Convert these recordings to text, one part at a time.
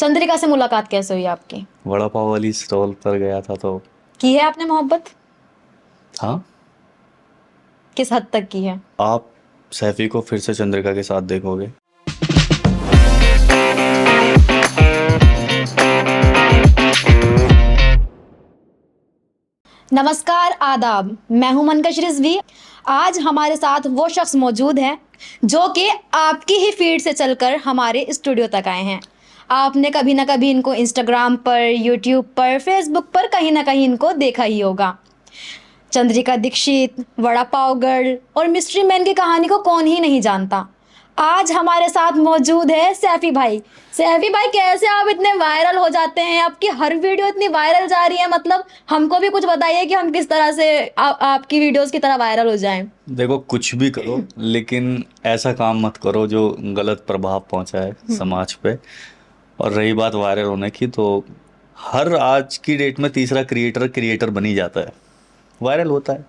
चंद्रिका से मुलाकात कैसे हुई आपकी? वड़ा पाव वाली स्टॉल पर गया था तो। की है आपने मोहब्बत? हाँ। किस हद तक की है? आप सैफी को फिर से चंद्रिका के साथ देखोगे। नमस्कार, आदाब। मैं हूं मनकश रिजवी। आज हमारे साथ वो शख्स मौजूद है जो कि आपकी ही फीड से चलकर हमारे स्टूडियो तक आए हैं। आपने कभी ना कभी इनको इंस्टाग्राम पर, यूट्यूब पर, फेसबुक पर कहीं ना कहीं इनको देखा ही होगा। चंद्रिका दीक्षित, वड़ा पाव गर्ल और मिस्ट्री मैन की कहानी को कौन ही नहीं जानता। आज हमारे साथ मौजूद है सैफी भाई। सैफी भाई, कैसे आप इतने वायरल हो जाते हैं? आपकी हर वीडियो इतनी वायरल जा रही है, मतलब हमको भी कुछ बताइए कि हम किस तरह से आपकी वीडियोस की तरह वायरल हो जाएं। देखो, कुछ भी करो लेकिन ऐसा काम मत करो जो गलत प्रभाव पहुंचाए समाज पे। और रही बात वायरल होने की, तो हर आज की डेट में तीसरा क्रिएटर क्रिएटर बनी जाता है, वायरल होता है।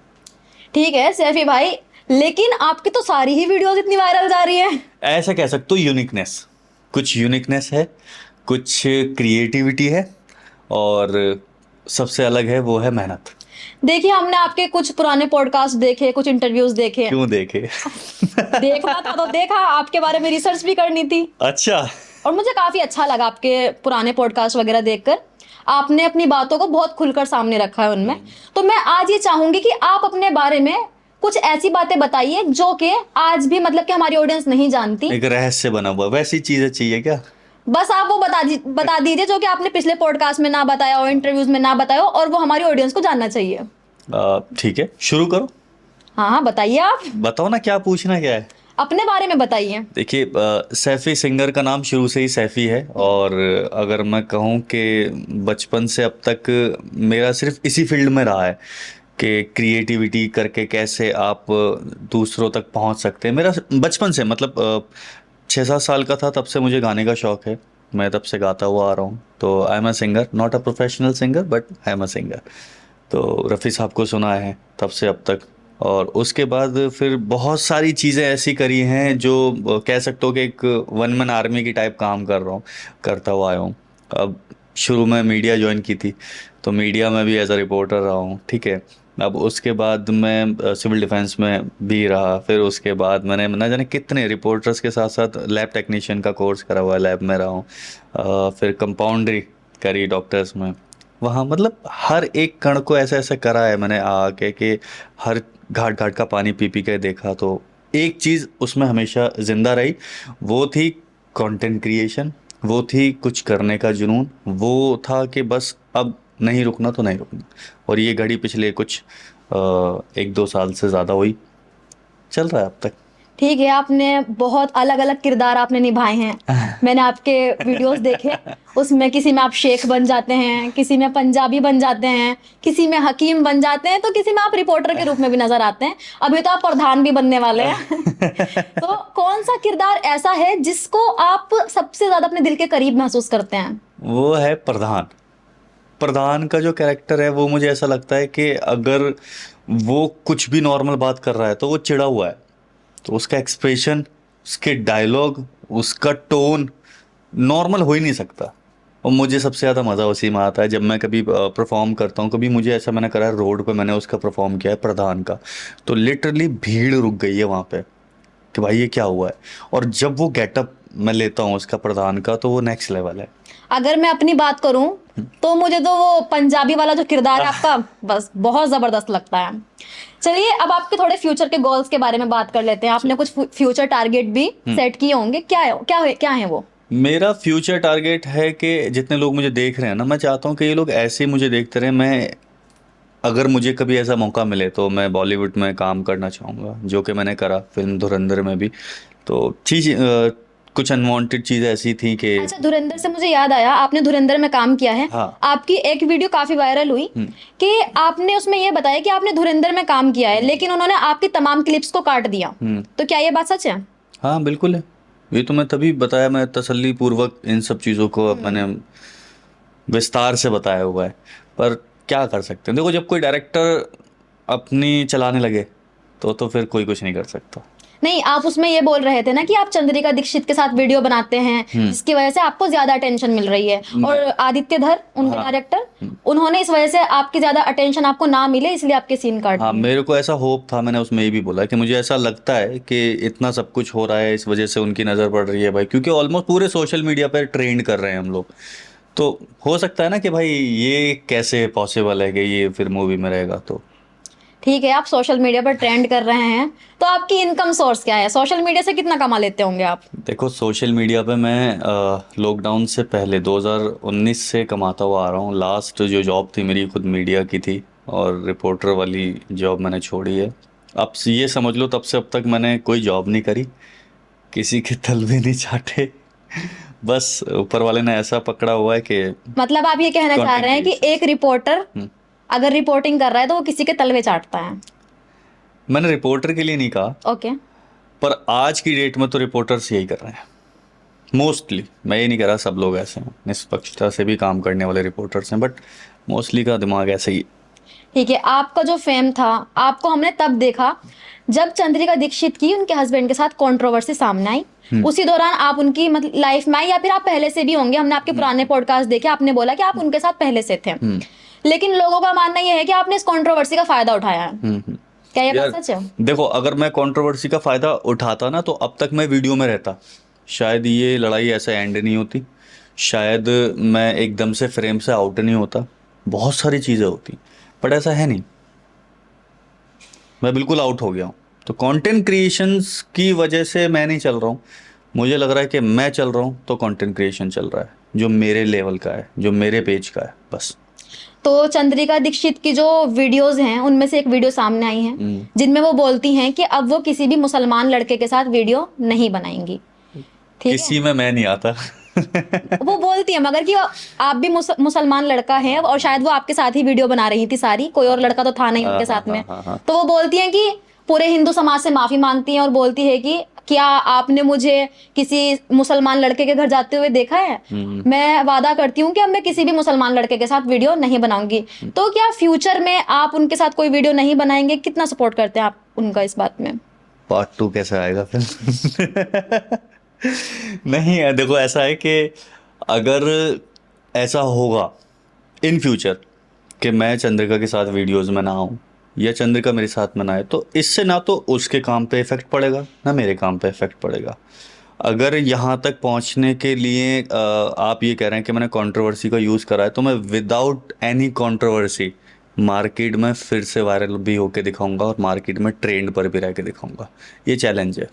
ठीक है सैफी भाई, लेकिन आपकी तो सारी ही वीडियोस इतनी वायरल जा रही है। ऐसा कह सकते हो, यूनिकनेस, कुछ यूनिकनेस है, कुछ क्रिएटिविटी है, और सबसे अलग है वो है मेहनत। देखिए, हमने आपके कुछ पुराने पॉडकास्ट देखे, कुछ इंटरव्यूज देखे। क्यों देखे? देखना था तो देखा, आपके बारे में रिसर्च भी करनी थी। अच्छा। और मुझे काफी अच्छा लगा आपके पुराने पॉडकास्ट वगैरह देखकर। आपने अपनी बातों को बहुत खुलकर सामने रखा है उनमें। तो मैं आज ये चाहूंगी कि आप अपने बारे में कुछ ऐसी बातें बताइए जो कि आज भी मतलब कि हमारी ऑडियंस नहीं जानती। एक रहस्य बना हुआ, वैसी चीजें चाहिए क्या? बस आप वो बता दीजिए जो कि आपने पिछले पॉडकास्ट में ना बताया हो, इंटरव्यूज में ना बताया हो, और वो हमारी ऑडियंस को जानना चाहिए। ठीक है, शुरू करो। हाँ हाँ, बताइए। आप बताओ ना, क्या पूछना क्या है। अपने बारे में बताइए। देखिए, सैफी सिंगर का नाम शुरू से ही सैफी है। और अगर मैं कहूँ कि बचपन से अब तक मेरा सिर्फ इसी फील्ड में रहा है कि क्रिएटिविटी करके कैसे आप दूसरों तक पहुंच सकते हैं। मेरा बचपन से, मतलब 6-7 साल का था तब से मुझे गाने का शौक है। मैं तब से गाता हुआ आ रहा हूँ। तो I am a singer, not a professional singer, but I am a singer. तो रफ़ी साहब को सुना है तब से अब तक। और उसके बाद फिर बहुत सारी चीज़ें ऐसी करी हैं जो कह सकते हो कि एक वन मैन आर्मी की टाइप काम कर रहा हूँ, करता हुआ आया हूँ। अब शुरू में मीडिया ज्वाइन की थी, तो मीडिया में भी एज अ रिपोर्टर रहा हूँ, ठीक है। अब उसके बाद मैं सिविल डिफेंस में भी रहा। फिर उसके बाद मैंने ना जाने कितने रिपोर्टर्स के साथ साथ लैब टेक्नीशियन का कोर्स करा हुआ है, लैब में रहा हूँ। फिर कंपाउंड्री करी डॉक्टर्स में। वहाँ मतलब हर एक कण को ऐसा ऐसा करा है मैंने आके कि हर घाट घाट का पानी पी पी के देखा। तो एक चीज़ उसमें हमेशा जिंदा रही, वो थी कंटेंट क्रिएशन, वो थी कुछ करने का जुनून, वो था कि बस अब नहीं रुकना तो नहीं रुकना। और ये घड़ी पिछले कुछ 1-2 साल से ज़्यादा हुई, चल रहा है अब तक। ठीक है, आपने बहुत अलग अलग किरदार आपने निभाए हैं। मैंने आपके वीडियोस देखे, उसमें किसी में आप शेख बन जाते हैं, किसी में पंजाबी बन जाते हैं, किसी में हकीम बन जाते हैं, तो किसी में आप रिपोर्टर के रूप में भी नजर आते हैं। अभी तो आप प्रधान भी बनने वाले हैं। तो कौन सा किरदार ऐसा है जिसको आप सबसे ज्यादा अपने दिल के करीब महसूस करते हैं? वो है प्रधान। प्रधान का जो कैरेक्टर है वो मुझे ऐसा लगता है कि अगर वो कुछ भी नॉर्मल बात कर रहा है तो वो चिढ़ा हुआ है, तो उसका एक्सप्रेशन, उसके डायलॉग, उसका टोन नॉर्मल हो ही नहीं सकता। और मुझे सबसे ज़्यादा मज़ा उसी में आता है जब मैं कभी परफॉर्म करता हूँ। कभी मुझे ऐसा मैंने करा है, रोड पे मैंने उसका परफॉर्म किया है प्रधान का, तो लिटरली भीड़ रुक गई है वहाँ पे कि भाई ये क्या हुआ है। और जब वो गेटअप मैं लेता हूँ उसका प्रधान का, तो वो नेक्स्ट लेवल है। अगर मैं अपनी बात करूं तो मुझे तो वो पंजाबी वाला जो किरदार है आपका, बस बहुत जबरदस्त लगता है। चलिए, अब आपके थोड़े फ्यूचर के गोल्स के बारे में बात कर लेते हैं। आपने कुछ फ्यूचर टारगेट भी सेट किए होंगे, क्या है वो? मेरा फ्यूचर टारगेट है कि जितने लोग मुझे देख रहे हैं ना, मैं चाहता हूँ कि ये लोग ऐसे ही मुझे देखते रहे। मैं, अगर मुझे कभी ऐसा मौका मिले तो मैं बॉलीवुड में काम करना चाहूँगा, जो कि मैंने करा फिल्म धुरंधर में भी। तो चीज़ कुछ अनवांटेड चीज़ें ऐसी थी कि। अच्छा, धुरंधर से मुझे याद आया, आपने धुरंधर में काम किया है। हाँ। आपकी एक वीडियो काफी वायरल हुई कि आपने उसमें ये बताया कि आपने धुरंधर में काम किया है, लेकिन उन्होंने आपकी तमाम क्लिप्स को काट दिया। तो क्या ये बात सच है? हाँ बिल्कुल है। ये तो मैं तभी बताया, मैं तसल्ली पूर्वक इन सब चीज़ों को मैंने विस्तार से बताया हुआ है। पर क्या कर सकते हैं, देखो जब कोई डायरेक्टर अपनी चलाने लगे तो फिर कोई कुछ नहीं कर सकता। नहीं, आप उसमें ये बोल रहे थे ना कि आप चंद्रिका दीक्षित के साथ वीडियो बनाते हैं जिसकी वजह से आपको ज्यादा अटेंशन मिल रही है, और आदित्य धर उनके डायरेक्टर, उन्होंने इस वजह से आपकी ज्यादा अटेंशन आपको ना मिले इसलिए आपके सीन काट हाँ, दिए। मेरे को ऐसा होप था, मैंने उसमें ये भी बोला कि मुझे ऐसा लगता है कि इतना सब कुछ हो रहा है इस वजह से उनकी नज़र पड़ रही है भाई, क्योंकि ऑलमोस्ट पूरे सोशल मीडिया पर ट्रेंड कर रहे हैं हम लोग, तो हो सकता है ना कि भाई ये कैसे पॉसिबल है कि ये फिर मूवी में रहेगा। तो ठीक है, आप सोशल मीडिया पर ट्रेंड कर रहे हैं, तो आपकी इनकम सोर्स क्या है? सोशल मीडिया से कितना कमा लेते होंगे आप? देखो, सोशल मीडिया पे मैं लॉकडाउन से पहले 2019 से कमाता हुआ आ रहा हूँ। लास्ट जो जॉब थी मेरी खुद मीडिया की थी, और रिपोर्टर वाली जॉब मैंने छोड़ी है। अब से ये समझ लो, तब से अब तक मैंने कोई जॉब नहीं करी, किसी के तलवे नहीं चाटे। बस ऊपर वाले ने ऐसा पकड़ा हुआ है कि मतलब आप ये कहना चाह रहे हैं कि एक रिपोर्टर अगर रिपोर्टिंग कर रहा है तो वो किसी के तलवे चाटता है? मैंने रिपोर्टर के लिए नहीं कहा, ओके। पर आज की डेट में तो रिपोर्टर्स यही कर रहे हैं मोस्टली। मैं ये नहीं कह रहा सब लोग ऐसे हैं, निष्पक्षता से भी काम करने वाले रिपोर्टर्स हैं, बट मोस्टली का दिमाग ऐसा ही है। ठीक है, आपका जो फेम था आपको हमने तब देखा जब चंद्रिका दीक्षित की उनके हस्बैंड के साथ कंट्रोवर्सी सामने आई, उसी दौरान आप उनकी मतलब लाइफ में आई, या फिर आप पहले से भी होंगे? हमने आपके पुराने पॉडकास्ट देखे, आपने बोला कि आप उनके साथ पहले से थे, लेकिन लोगों का मानना यह है कि आपने इस कंट्रोवर्सी का फायदा उठाया है। क्या ये बात सच है? देखो, अगर मैं कंट्रोवर्सी का फायदा उठाता ना तो अब तक मैं वीडियो में रहता, शायद ये लड़ाई ऐसे एंड नहीं होती, शायद मैं एकदम से फ्रेम से आउट नहीं होता, बहुत सारी चीज़ें होती, बट ऐसा है नहीं, मैं बिल्कुल आउट हो गया हूँ। तो कंटेंट क्रिएशंस की वजह से मैं नहीं चल रहा हूँ, मुझे लग रहा है कि मैं चल रहा हूँ तो कंटेंट क्रिएशन चल रहा है जो मेरे लेवल का है, जो मेरे पेज का है, बस। तो चंद्रिका दीक्षित की जो वीडियोस हैं उनमें से एक वीडियो सामने आई है जिनमें वो बोलती हैं कि अब वो किसी भी मुसलमान लड़के के साथ वीडियो नहीं बनाएंगी, ठीक है? किसी में मैं नहीं आता। वो बोलती है मगर कि आप भी मुसलमान लड़का है, और शायद वो आपके साथ ही वीडियो बना रही थी सारी, कोई और लड़का तो था नहीं उनके साथ में। तो वो बोलती हैं कि पूरे हिंदू समाज से माफी मांगती हैं और बोलती है कि क्या आपने मुझे किसी मुसलमान लड़के के घर जाते हुए देखा है? मैं वादा करती हूँ कि अब मैं किसी भी मुसलमान लड़के के साथ वीडियो नहीं बनाऊंगी। तो क्या फ्यूचर में आप उनके साथ कोई वीडियो नहीं बनाएंगे? कितना सपोर्ट करते हैं आप उनका इस बात में? पार्ट 2 कैसे आएगा फिर? नहीं है, देखो ऐसा है कि अगर ऐसा होगा इन फ्यूचर कि मैं चंद्रिका के साथ वीडियोस में ना आऊँ या चंद्रिका मेरे साथ में ना आए, तो इससे ना तो उसके काम पे इफेक्ट पड़ेगा ना मेरे काम पे इफेक्ट पड़ेगा। अगर यहाँ तक पहुँचने के लिए आप ये कह रहे हैं कि मैंने कंट्रोवर्सी का यूज़ करा है, तो मैं विदाउट एनी कंट्रोवर्सी मार्केट में फिर से वायरल भी होके दिखाऊंगा और मार्केट में ट्रेंड पर भी रह के दिखाऊंगा। ये चैलेंज है,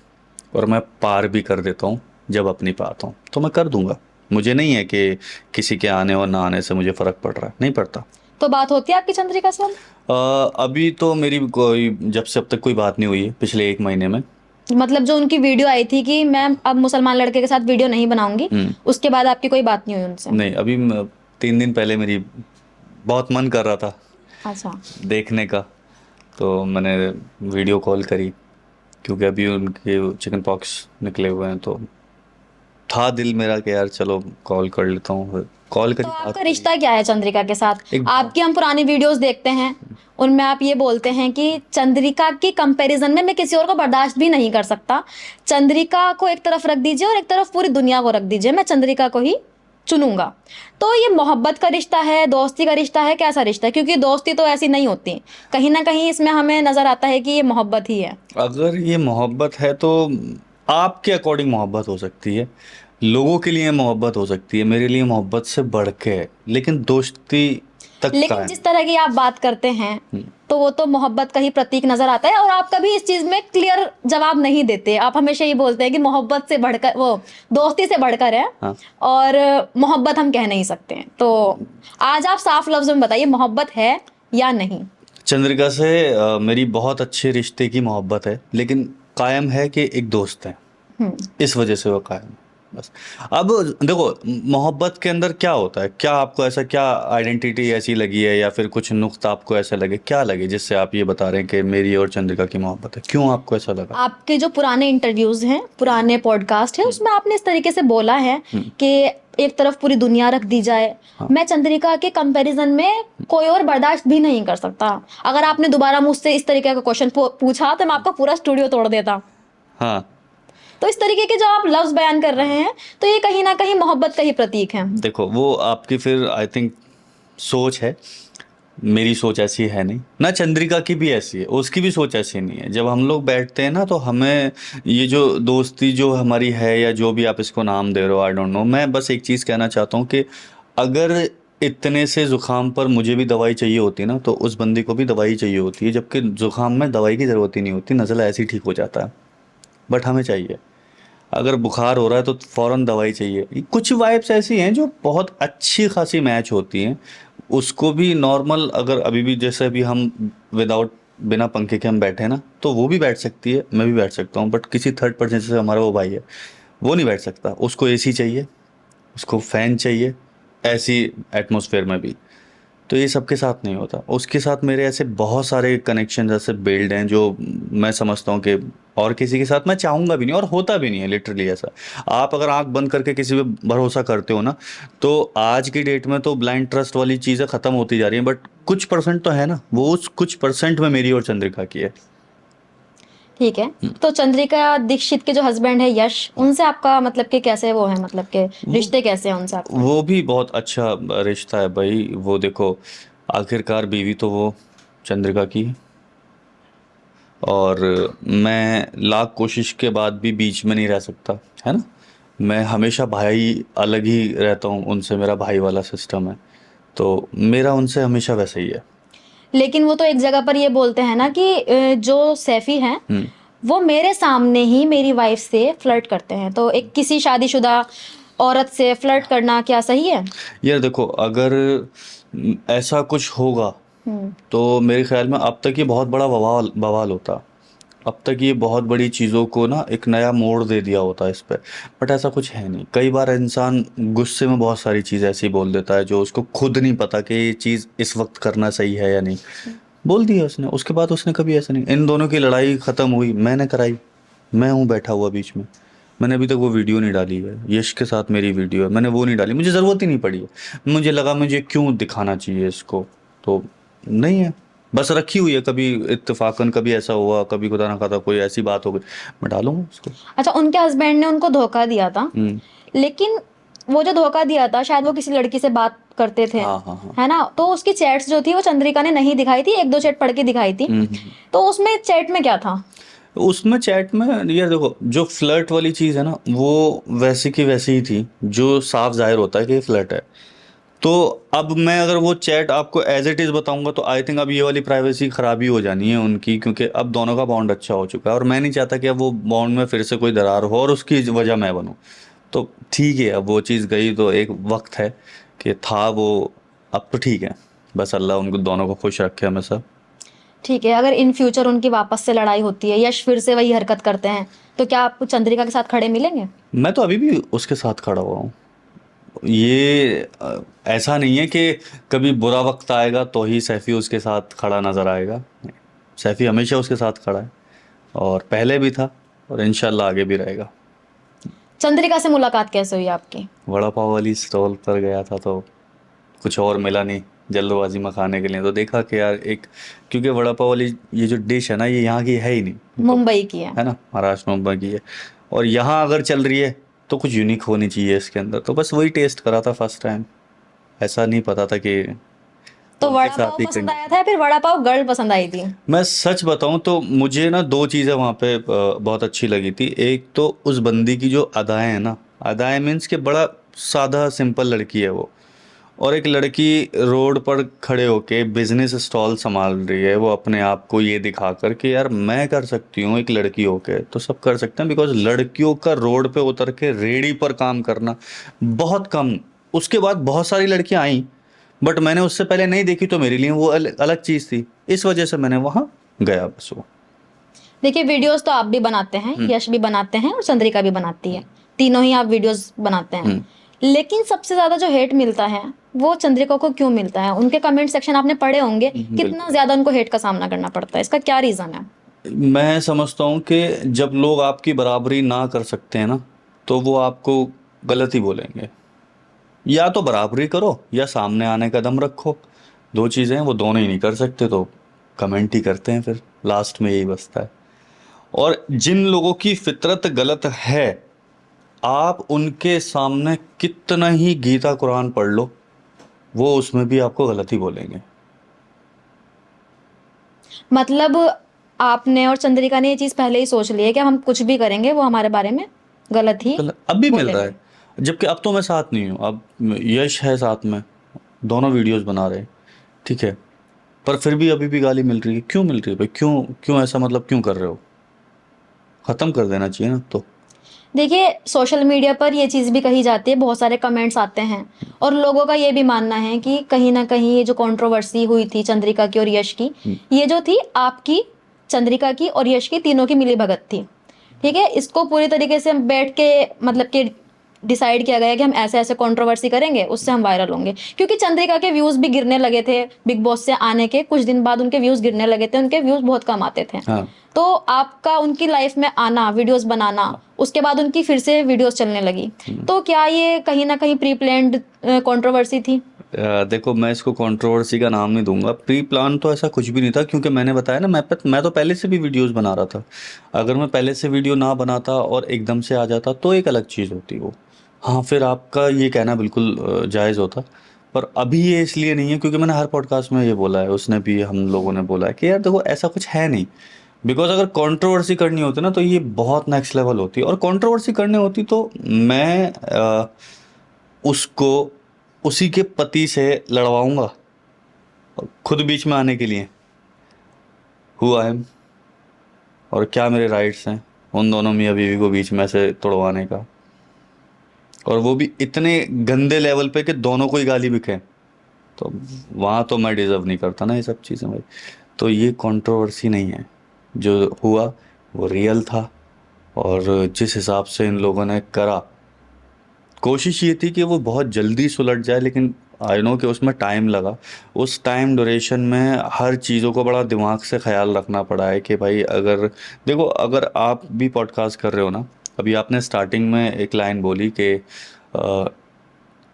और मैं पार भी कर देता हूँ जब अपनी पे आता हूँ, तो मैं कर दूंगा। मुझे नहीं है कि किसी के आने और ना आने से मुझे फ़र्क पड़ रहा है, नहीं पड़ता। तो बात होती है आपकी चंद्रिका से? अभी तो मेरी कोई जब से अब तक कोई बात नहीं हुई है, पिछले 1 महीने में। मतलब जो उनकी वीडियो आई थी कि मैं अब मुसलमान लड़के के साथ वीडियो नहीं बनाऊंगी, उसके बाद आपकी कोई बात नहीं हुई उनसे? नहीं, अभी 3 दिन पहले मेरी बहुत मन कर रहा था अच्छा। देखने का, तो मैंने वीडियो कॉल करी, क्योंकि अभी उनके चिकन पॉक्स निकले हुए हैं, तो था दिल मेरा कि यार चलो कॉल कर लेता हूँ। कॉल तो करी, बात आपका करी। रिश्ता क्या है चंद्रिका के साथ? एक- आपकी हम पुरानी वीडियोस देखते हैं, उनमें आप ये बोलते हैं कि चंद्रिका की कंपैरिजन में मैं किसी और को बर्दाश्त भी नहीं कर सकता। चंद्रिका को एक तरफ रख दीजिए और एक तरफ पूरी दुनिया को रख दीजिए, मैं चंद्रिका को ही चुनूंगा। तो ये मोहब्बत का रिश्ता है, दोस्ती का रिश्ता है, कैसा रिश्ता है? क्योंकि दोस्ती तो ऐसी नहीं होती, कहीं ना कहीं इसमें हमें नजर आता है कि ये मोहब्बत ही है। अगर ये मोहब्बत है तो आपके अकॉर्डिंग मोहब्बत हो सकती है, लोगों के लिए मोहब्बत हो सकती है, मेरे लिए मोहब्बत से बढ़ के है, लेकिन दोस्ती तक लेकिन का है। जिस तरह की आप बात करते हैं तो वो तो मोहब्बत का ही प्रतीक नजर आता है, और आप कभी इस चीज में क्लियर जवाब नहीं देते। आप हमेशा ये बोलते हैं कि मोहब्बत से बढ़कर, वो दोस्ती से बढ़कर है, हाँ। और मोहब्बत हम कह नहीं सकते हैं। तो आज आप साफ लफ्जों में बताइए, मोहब्बत है या नहीं? चंद्रिका से मेरी बहुत अच्छे रिश्ते की मोहब्बत है, लेकिन कायम है कि एक दोस्त है, इस वजह से वो कायम है, बस। अब देखो, मोहब्बत के अंदर क्या होता है, क्या आपको ऐसा क्या आइडेंटिटी ऐसी लगी है, या फिर कुछ नुक्ता आपको ऐसा लगे, क्या लगे जिससे आप ये बता रहे हैं कि मेरी और चंद्रिका की मोहब्बत है? क्यों आपको ऐसा लगा? आपके जो पुराने इंटरव्यूज हैं, पुराने पॉडकास्ट है, उसमें आपने इस तरीके से बोला है कि एक तरफ पूरी दुनिया रख दी जाए, मैं चंद्रिका के कंपैरिजन में कोई और बर्दाश्त भी नहीं कर सकता। अगर आपने दोबारा मुझसे इस तरीके का क्वेश्चन पूछा तो मैं आपका पूरा स्टूडियो तोड़ देता। हाँ तो इस तरीके के जो आप लफ्ज बयान कर रहे हैं, तो ये कहीं ना कहीं मोहब्बत का ही प्रतीक है। देखो वो आपकी फिर आई थिंक सोच है, मेरी सोच ऐसी है नहीं ना, चंद्रिका की भी ऐसी है, उसकी भी सोच ऐसी नहीं है। जब हम लोग बैठते हैं ना तो हमें ये जो दोस्ती जो हमारी है या जो भी आप इसको नाम दे रहे हो, आई डोंट नो, मैं बस एक चीज़ कहना चाहता हूँ कि अगर इतने से ज़ुकाम पर मुझे भी दवाई चाहिए होती ना तो उस बंदी को भी दवाई चाहिए होती है, जबकि ज़ुकाम में दवाई की ज़रूरत ही नहीं होती, नज़ला ऐसे ही ठीक हो जाता है। बट हमें चाहिए, अगर बुखार हो रहा है तो फ़ौरन दवाई चाहिए। कुछ वाइब्स ऐसी हैं जो बहुत अच्छी खासी मैच होती हैं, उसको भी नॉर्मल, अगर अभी भी जैसे अभी हम विदाउट बिना पंखे के हम बैठे हैं ना, तो वो भी बैठ सकती है, मैं भी बैठ सकता हूँ, बट किसी थर्ड पर्सन से हमारा वो भाई है वो नहीं बैठ सकता, उसको एसी चाहिए, उसको फैन चाहिए, ऐसी एटमॉस्फेयर में भी। तो ये सबके साथ नहीं होता, उसके साथ मेरे ऐसे बहुत सारे कनेक्शन ऐसे बिल्ड हैं जो मैं समझता हूँ कि और किसी के साथ मैं चाहूँगा भी नहीं, और होता भी नहीं है लिटरली ऐसा। आप अगर आंख बंद करके किसी पे भरोसा करते हो ना, तो आज की डेट में तो ब्लाइंड ट्रस्ट वाली चीज़ें ख़त्म होती जा रही हैं, बट कुछ परसेंट तो है ना, वो उस कुछ परसेंट में मेरी और चंद्रिका की है। ठीक है, तो चंद्रिका दीक्षित के जो हस्बैंड है यश, उनसे आपका मतलब कि कैसे वो है, मतलब के रिश्ते कैसे हैं उनसे आपके? वो भी बहुत अच्छा रिश्ता है भाई। वो देखो, आखिरकार बीवी तो वो चंद्रिका की है, और मैं लाख कोशिश के बाद भी बीच में नहीं रह सकता, है ना। मैं हमेशा भाई अलग ही रहता हूँ उनसे, मेरा भाई वाला सिस्टम है, तो मेरा उनसे हमेशा वैसा ही है। लेकिन वो तो एक जगह पर ये बोलते हैं ना कि जो सैफी हैं वो मेरे सामने ही मेरी वाइफ से फ्लर्ट करते हैं, तो एक किसी शादीशुदा औरत से फ्लर्ट करना क्या सही है? यार देखो, अगर ऐसा कुछ होगा तो मेरे ख्याल में अब तक ये बहुत बड़ा बवाल बवाल होता, अब तक ये बहुत बड़ी चीज़ों को ना एक नया मोड़ दे दिया होता है इस पे। बट ऐसा कुछ है नहीं। कई बार इंसान गुस्से में बहुत सारी चीज़ ऐसी बोल देता है जो उसको खुद नहीं पता कि ये चीज़ इस वक्त करना सही है या नहीं, बोल दिया उसने, उसके बाद उसने कभी ऐसा नहीं। इन दोनों की लड़ाई ख़त्म हुई, मैंने कराई, मैं हूँ बैठा हुआ बीच में, मैंने अभी तक वो वीडियो नहीं डाली है, यश के साथ मेरी वीडियो है, मैंने वो नहीं डाली, मुझे ज़रूरत ही नहीं पड़ी है। मुझे लगा मुझे क्यों दिखाना चाहिए इसको, तो नहीं है, बस रखी हुई है। कभी इत्तेफाकन कभी ऐसा हुआ, कभी खुदा ना खाता कोई ऐसी बात हो गई, मैं डालूंगा उसको। अच्छा, उनके हस्बैंड ने उनको धोखा दिया था, हम्म। लेकिन वो जो धोखा दिया था शायद वो किसी लड़की से बात करते थे, हाँ हाँ हाँ। है ना, तो उसकी चैट्स जो थी वो चंद्रिका ने नहीं दिखाई थी, एक दो चैट पढ़ के दिखाई थी। तो उसमें चैट में क्या था? उसमें चैट में यार देखो, जो फ्लर्ट वाली चीज़ है ना वो वैसी की वैसी ही थी, जो साफ जाहिर होता है कि ये फ्लर्ट है। तो अब मैं अगर वो चैट आपको एज इट इज़ बताऊंगा तो आई थिंक अब ये वाली प्राइवेसी खराबी हो जानी है उनकी, क्योंकि अब दोनों का बॉन्ड अच्छा हो चुका है, और मैं नहीं चाहता कि अब वो बॉन्ड में फिर से कोई दरार हो और उसकी वजह मैं बनूं। तो ठीक है, अब वो चीज़ गई तो एक वक्त है कि था वो, अब तो ठीक है, बस अल्लाह उनको दोनों को खुश रखे हमेशा। ठीक है, अगर इन फ्यूचर उनकी वापस से लड़ाई होती है, यश फिर से वही हरकत करते हैं, तो क्या आप चंद्रिका के साथ खड़े मिलेंगे? मैं तो अभी भी उसके साथ खड़ा हुआ हूँ। ये ऐसा नहीं है कि कभी बुरा वक्त आएगा तो ही सैफ़ी उसके साथ खड़ा नज़र आएगा, नहीं, सैफ़ी हमेशा उसके साथ खड़ा है, और पहले भी था और इंशाल्लाह आगे भी रहेगा। चंद्रिका से मुलाकात कैसे हुई आपकी? वड़ा पाव वाली स्टॉल पर गया था तो कुछ और मिला नहीं जल्दबाजी में खाने के लिए, तो देखा कि यार एक, क्योंकि वड़ा पाव वाली ये जो डिश है ना ये यहाँ की है ही नहीं, तो मुंबई की है। है ना, महाराष्ट्र मुंबई की है, और यहाँ अगर चल रही है तो कुछ यूनिक होनी चाहिए इसके अंदर, तो बस वही टेस्ट करा था फर्स्ट टाइम। ऐसा नहीं पता था कि तो उनके वड़ा साथ पाव ही पसंद आया था या फिर वड़ा पाव गर्ल पसंद आई थी? मैं सच बताऊं तो मुझे ना दो चीज़ें वहाँ पे बहुत अच्छी लगी थी। एक तो उस बंदी की जो अदाएं हैं ना, अदाएं मीन्स के बड़ा सादा सिंपल लड़की है वो, और एक लड़की रोड पर खड़े होके बिजनेस स्टॉल संभाल रही है, वो अपने आप को ये दिखा कर कि यार मैं कर सकती हूँ, एक लड़की होके तो सब कर सकते हैं। बिकॉज लड़कियों का रोड पे उतर के रेडी पर काम करना बहुत कम, उसके बाद बहुत सारी लड़कियां आई, बट मैंने उससे पहले नहीं देखी, तो मेरे लिए वो अलग चीज़ थी, इस वजह से मैंने वहाँ गया बस वो। देखिए, वीडियोस तो आप भी बनाते हैं, यश भी बनाते हैं और चंद्रिका भी बनाती है, तीनों ही आप वीडियोस बनाते हैं, लेकिन सबसे ज्यादा जो हेट मिलता है वो चंद्रिका को क्यों मिलता है? उनके कमेंट सेक्शन आपने पढ़े होंगे, कितना ज्यादा उनको हेट का सामना करना पड़ता है, इसका क्या रीजन है? मैं समझता हूँ कि जब लोग आपकी बराबरी ना कर सकते हैं ना तो वो आपको गलत ही बोलेंगे। या तो बराबरी करो या सामने आने का दम रखो, दो चीज़ें हैं, वो दोनों ही नहीं कर सकते तो कमेंट ही करते हैं, फिर लास्ट में यही बचता है। और जिन लोगों की फितरत गलत है, आप उनके सामने कितना ही गीता कुरान पढ़ लो, वो उसमें भी आपको गलत ही बोलेंगे। मतलब आपने और चंद्रिका ने ये चीज़ पहले ही सोच ली है कि हम कुछ भी करेंगे वो हमारे बारे में गलत ही गलत अब भी मिल रहा बोलेंगे। है, जबकि अब तो मैं साथ नहीं हूँ, अब यश है साथ में, दोनों वीडियोस बना रहे हैं, ठीक है, पर फिर भी अभी भी गाली मिल रही है। क्यों मिल रही है भाई? क्यों क्यों ऐसा, मतलब क्यों कर रहे हो? खत्म कर देना चाहिए ना। तो देखिए, सोशल मीडिया पर ये चीज़ भी कही जाती है, बहुत सारे कमेंट्स आते हैं और लोगों का ये भी मानना है कि कहीं ना कहीं ये जो कंट्रोवर्सी हुई थी चंद्रिका की और यश की, ये जो थी आपकी, चंद्रिका की और यश की, तीनों की मिली भगत थी। ठीक है, इसको पूरी तरीके से हम बैठ के मतलब कि डिसाइड किया गया कि हम ऐसे ऐसे कंट्रोवर्सी करेंगे, उससे हम वायरल होंगे। क्योंकि चंद्रिका के व्यूज भी गिरने लगे थे, बिग बॉस से आने के कुछ दिन बाद उनके व्यूज गिरने लगे थे, उनके व्यूज बहुत कम आते थे। हाँ, तो आपका उनकी लाइफ में आना, वीडियोस बनाना, उसके बाद उनकी फिर से वीडियोस चलने लगी, तो क्या ये कहीं ना कहीं प्री प्लान्ड कंट्रोवर्सी थी? देखो, मैं इसको कंट्रोवर्सी का नाम नहीं दूंगा। प्री प्लान तो ऐसा कुछ भी नहीं था, क्योंकि मैंने बताया ना, मैं तो पहले से भी वीडियोस बना रहा था। अगर मैं पहले से वीडियो ना बनाता और एकदम से आ जाता तो एक अलग चीज़ होती वो। हाँ, फिर आपका ये कहना बिल्कुल जायज़ होता, पर अभी ये इसलिए नहीं है क्योंकि मैंने हर पॉडकास्ट में ये बोला है, उसने भी, हम लोगों ने बोला है कि यार देखो ऐसा कुछ है नहीं। बिकॉज अगर कंट्रोवर्सी करनी होती ना तो ये बहुत नेक्स्ट लेवल होती, और कंट्रोवर्सी करनी होती तो मैं उसको उसी के पति से लड़वाऊंगा, और खुद बीच में आने के लिए हु आई एम, और क्या मेरे राइट्स हैं उन दोनों मियाँ बीवी को बीच में से तोड़वाने का, और वो भी इतने गंदे लेवल पे कि दोनों को ही गाली बिके। तो वहाँ तो मैं डिज़र्व नहीं करता ना ये सब चीज़ें भाई। तो ये कंट्रोवर्सी नहीं है, जो हुआ वो रियल था, और जिस हिसाब से इन लोगों ने करा, कोशिश ये थी कि वो बहुत जल्दी सुलझ जाए, लेकिन आई नो कि उसमें टाइम लगा। उस टाइम ड्यूरेशन में हर चीज़ों को बड़ा दिमाग से ख्याल रखना पड़ा है कि भाई, अगर देखो, अगर आप भी पॉडकास्ट कर रहे हो ना, अभी आपने स्टार्टिंग में एक लाइन बोली कि अ,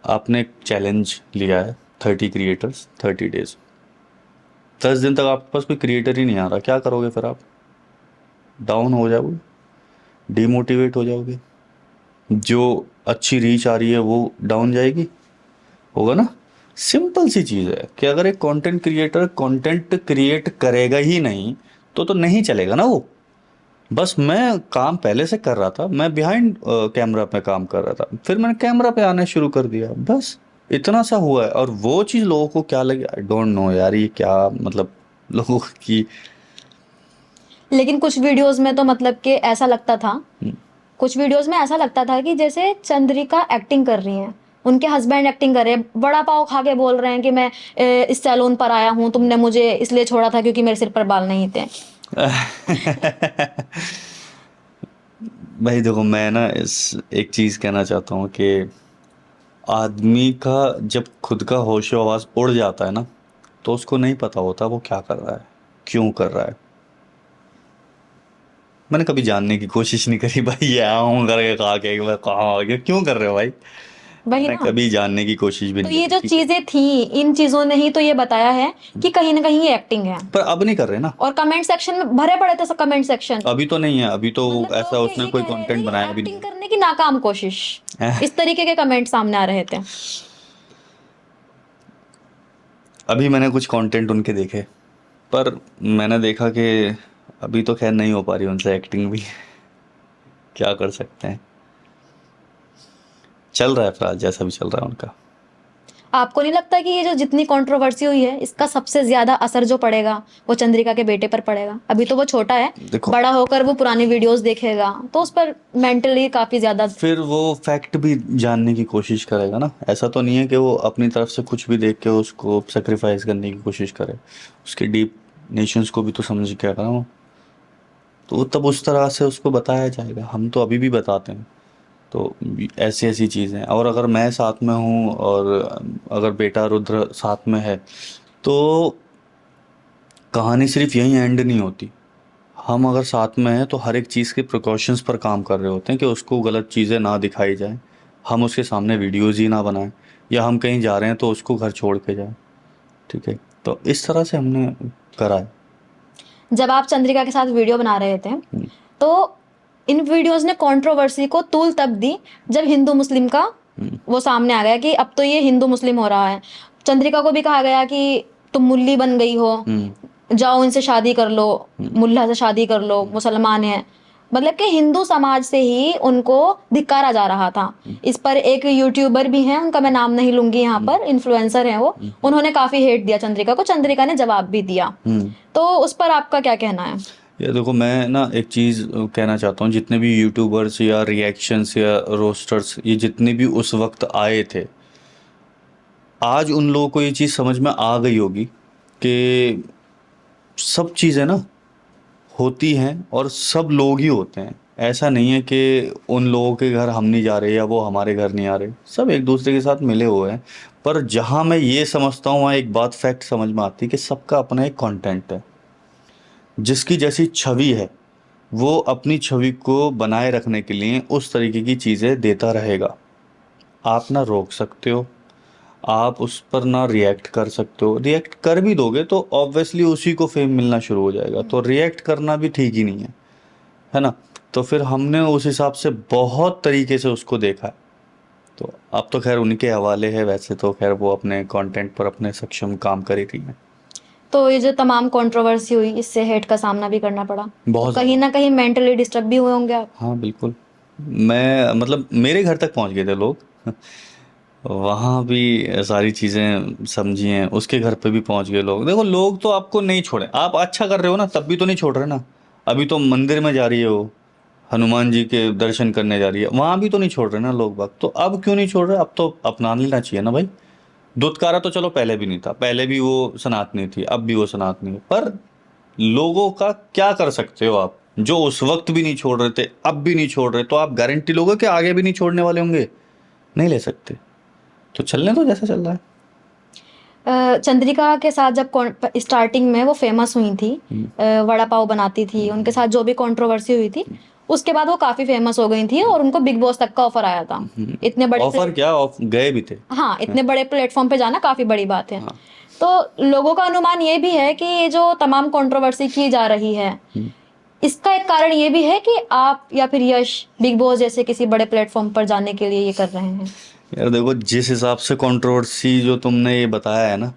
आपने एक चैलेंज लिया है, 30 क्रिएटर्स 30 डेज। 10 दिन तक आपके पास कोई क्रिएटर ही नहीं आ रहा, क्या करोगे फिर आप? डाउन हो जाओगे, डिमोटिवेट हो जाओगे, जो अच्छी रीच आ रही है वो डाउन जाएगी, होगा ना। सिंपल सी चीज़ है कि अगर एक कंटेंट क्रिएटर कंटेंट क्रिएट करेगा ही नहीं तो नहीं चलेगा ना वो। बस मैं काम पहले से कर रहा था, मैं बिहाइंड कैमरा पे काम कर रहा था, फिर मैंने कैमरा पे आना शुरू कर दिया, बस इतना सा हुआ है। और वो चीज़ लोगों को क्या लगी, आई डोंट नो यार, ये क्या मतलब लोगों की। लेकिन कुछ वीडियोस में तो मतलब कि ऐसा लगता था, कुछ वीडियोस में ऐसा लगता था कि जैसे चंद्रिका एक्टिंग कर रही हैं, उनके हस्बैंड एक्टिंग कर रहे हैं, बड़ा पाव खा के बोल रहे हैं कि मैं इस सैलून पर आया हूँ, तुमने मुझे इसलिए छोड़ा था क्योंकि मेरे सिर पर बाल नहीं थे। भाई देखो, मैं ना इस एक चीज़ कहना चाहता हूँ कि आदमी का जब खुद का होशो आवाज़ उड़ जाता है ना, तो उसको नहीं पता होता वो क्या कर रहा है, क्यों कर रहा है। मैंने कभी जानने की कोशिश नहीं करी भाई, ये आऊँ करके कहा के मैं कहाँ आ गया, क्यों कर रहे हो भाई। वही मैंने ना। कभी जानने की कोशिश भी तो नहीं ये करी, जो ठीक है। चीजें थी, इन चीजों ने ही तो ये बताया है कि कहीं ना कहीं ये एक्टिंग है। पर अब नहीं कर रहे ना, और कमेंट सेक्शन में भरे पड़े थे, सब कमेंट सेक्शन, अभी तो नहीं है, अभी तो मतलब ऐसा लोग उसने यही कोई कह रहे थे कंटेंट कि बनाया भी नहीं एक्टिंग करने की नाकाम कोशिश, है। इस तरीके के कमेंट सामने आ रहे थे। अभी मैंने कुछ कंटेंट उनके देखे, पर मैंने देखा कि अभी तो खैर नहीं हो पा रही उनसे एक्टिंग भी। क्या कर सकते हैं, चल रहा है फिलहाल जैसा भी चल रहा है उनका। आपको नहीं लगता कि ये जो जितनी कंट्रोवर्सी हुई है, इसका सबसे ज्यादा असर जो पड़ेगा वो चंद्रिका के बेटे पर पड़ेगा? अभी तो वो छोटा है, देखो, बड़ा होकर वो पुरानी वीडियोस देखेगा तो उस पर मेंटली काफी ज्यादा। फिर वो फैक्ट भी जानने की कोशिश करेगा ना। ऐसा तो नहीं है कि वो अपनी तरफ से कुछ भी देख के उसको सेक्रीफाइस करने की कोशिश करे, उसके डीप नेशंस को भी तो समझ के आएगा ना वो। तो तब उस तरह से उसको बताया जाएगा, हम तो अभी भी बताते हैं। तो ऐसी ऐसी चीज़ें, और अगर मैं साथ में हूँ और अगर बेटा रुद्र साथ में है, तो कहानी सिर्फ यहीं एंड नहीं होती। हम अगर साथ में हैं तो हर एक चीज़ के प्रिकॉशंस पर काम कर रहे होते हैं कि उसको गलत चीज़ें ना दिखाई जाएं, हम उसके सामने वीडियोज़ ही ना बनाएं, या हम कहीं जा रहे हैं तो उसको घर छोड़ के जाएं, ठीक है। तो इस तरह से हमने करा है। जब आप चंद्रिका के साथ वीडियो बना रहे थे तो इन वीडियोस ने कंट्रोवर्सी को तूल तब दी जब हिंदू मुस्लिम का वो सामने आ गया कि अब तो ये हिंदू मुस्लिम हो रहा है। चंद्रिका को भी कहा गया कि तुम मुल्ली बन गई हो, जाओ इनसे शादी कर लो, मुल्ला से शादी कर लो, मुसलमान है। मतलब कि हिंदू समाज से ही उनको धिक्कारा जा रहा था। इस पर एक यूट्यूबर भी हैं, उनका मैं नाम नहीं लूंगी यहाँ पर, इन्फ्लुएंसर हैं वो, उन्होंने काफी हेट दिया चंद्रिका को, चंद्रिका ने जवाब भी दिया। तो उस पर आपका क्या कहना है? ये देखो, मैं ना एक चीज़ कहना चाहता हूँ, जितने भी यूट्यूबर्स या रिएक्शंस या रोस्टर्स ये जितने भी उस वक्त आए थे, आज उन लोगों को ये चीज़ समझ में आ गई होगी कि सब चीज़ें ना होती हैं और सब लोग ही होते हैं। ऐसा नहीं है कि उन लोगों के घर हम नहीं जा रहे या वो हमारे घर नहीं आ रहे, सब एक दूसरे के साथ मिले हुए हैं। पर जहाँ मैं ये समझता हूँ वहाँ एक बात फैक्ट समझ में आती है कि सबका अपना एक कंटेंट है। जिसकी जैसी छवि है वो अपनी छवि को बनाए रखने के लिए उस तरीके की चीज़ें देता रहेगा। आप ना रोक सकते हो, आप उस पर ना रिएक्ट कर सकते हो। रिएक्ट कर भी दोगे तो ऑब्वियसली उसी को फेम मिलना शुरू हो जाएगा, तो रिएक्ट करना भी ठीक ही नहीं है ना। तो फिर हमने उस हिसाब से बहुत तरीके से उसको देखा है। तो अब तो खैर उनके हवाले है, वैसे तो खैर वो अपने कंटेंट पर अपने सक्षम काम कर रही है। तो ये जो तमाम कंट्रोवर्सी हुई, इससे हेट का सामना भी करना पड़ा, बहुत तो कहीं ना कहीं मेंटली डिस्टर्ब भी हुए होंगे आप? हाँ बिल्कुल, मैं मतलब मेरे घर तक पहुंच गए थे लोग वहाँ भी सारी चीज़ें समझी हैं, उसके घर पे भी पहुंच गए लोग। देखो, लोग तो आपको नहीं छोड़े, आप अच्छा कर रहे हो ना तब भी तो नहीं छोड़ रहे ना। अभी तो मंदिर में जा रही है वो, हनुमान जी के दर्शन करने जा रही है, वहाँ भी तो नहीं छोड़ रहे ना लोग बाग। तो अब क्यों नहीं छोड़ रहे? अब तो अपना लेना चाहिए ना भाई। दुत्कारा तो चलो पहले भी नहीं था, पहले भी वो सनातनी थी, अब भी वो सनातनी है। पर लोगों का क्या कर सकते हो आप? जो उस वक्त भी नहीं छोड़ रहे थे अब भी नहीं छोड़ रहे, तो आप गारंटी लोगे कि आगे भी नहीं छोड़ने वाले होंगे? नहीं ले सकते। तो चलने दो जैसा चल रहा है। चंद्रिका के साथ जब स्टार्टिंग में वो फेमस हुई थी, वड़ा पाव बनाती थी, उनके साथ जो भी कंट्रोवर्सी हुई थी, उसके बाद वो काफी फेमस हो गई थी और उनको बिग बॉस तक का ऑफर आया था। इतने बड़े ऑफर क्या, गए भी थे। हाँ, इतने बड़े प्लेटफॉर्म पे जाना काफी बड़ी बात है। हाँ। तो लोगों का अनुमान ये भी है कि ये जो तमाम कंट्रोवर्सी की जा रही है, इसका एक कारण ये भी है कि आप या फिर यश बिग बॉस जैसे किसी बड़े प्लेटफॉर्म पर जाने के लिए ये कर रहे हैं। यार देखो, जिस हिसाब से कंट्रोवर्सी जो तुमने ये बताया है ना,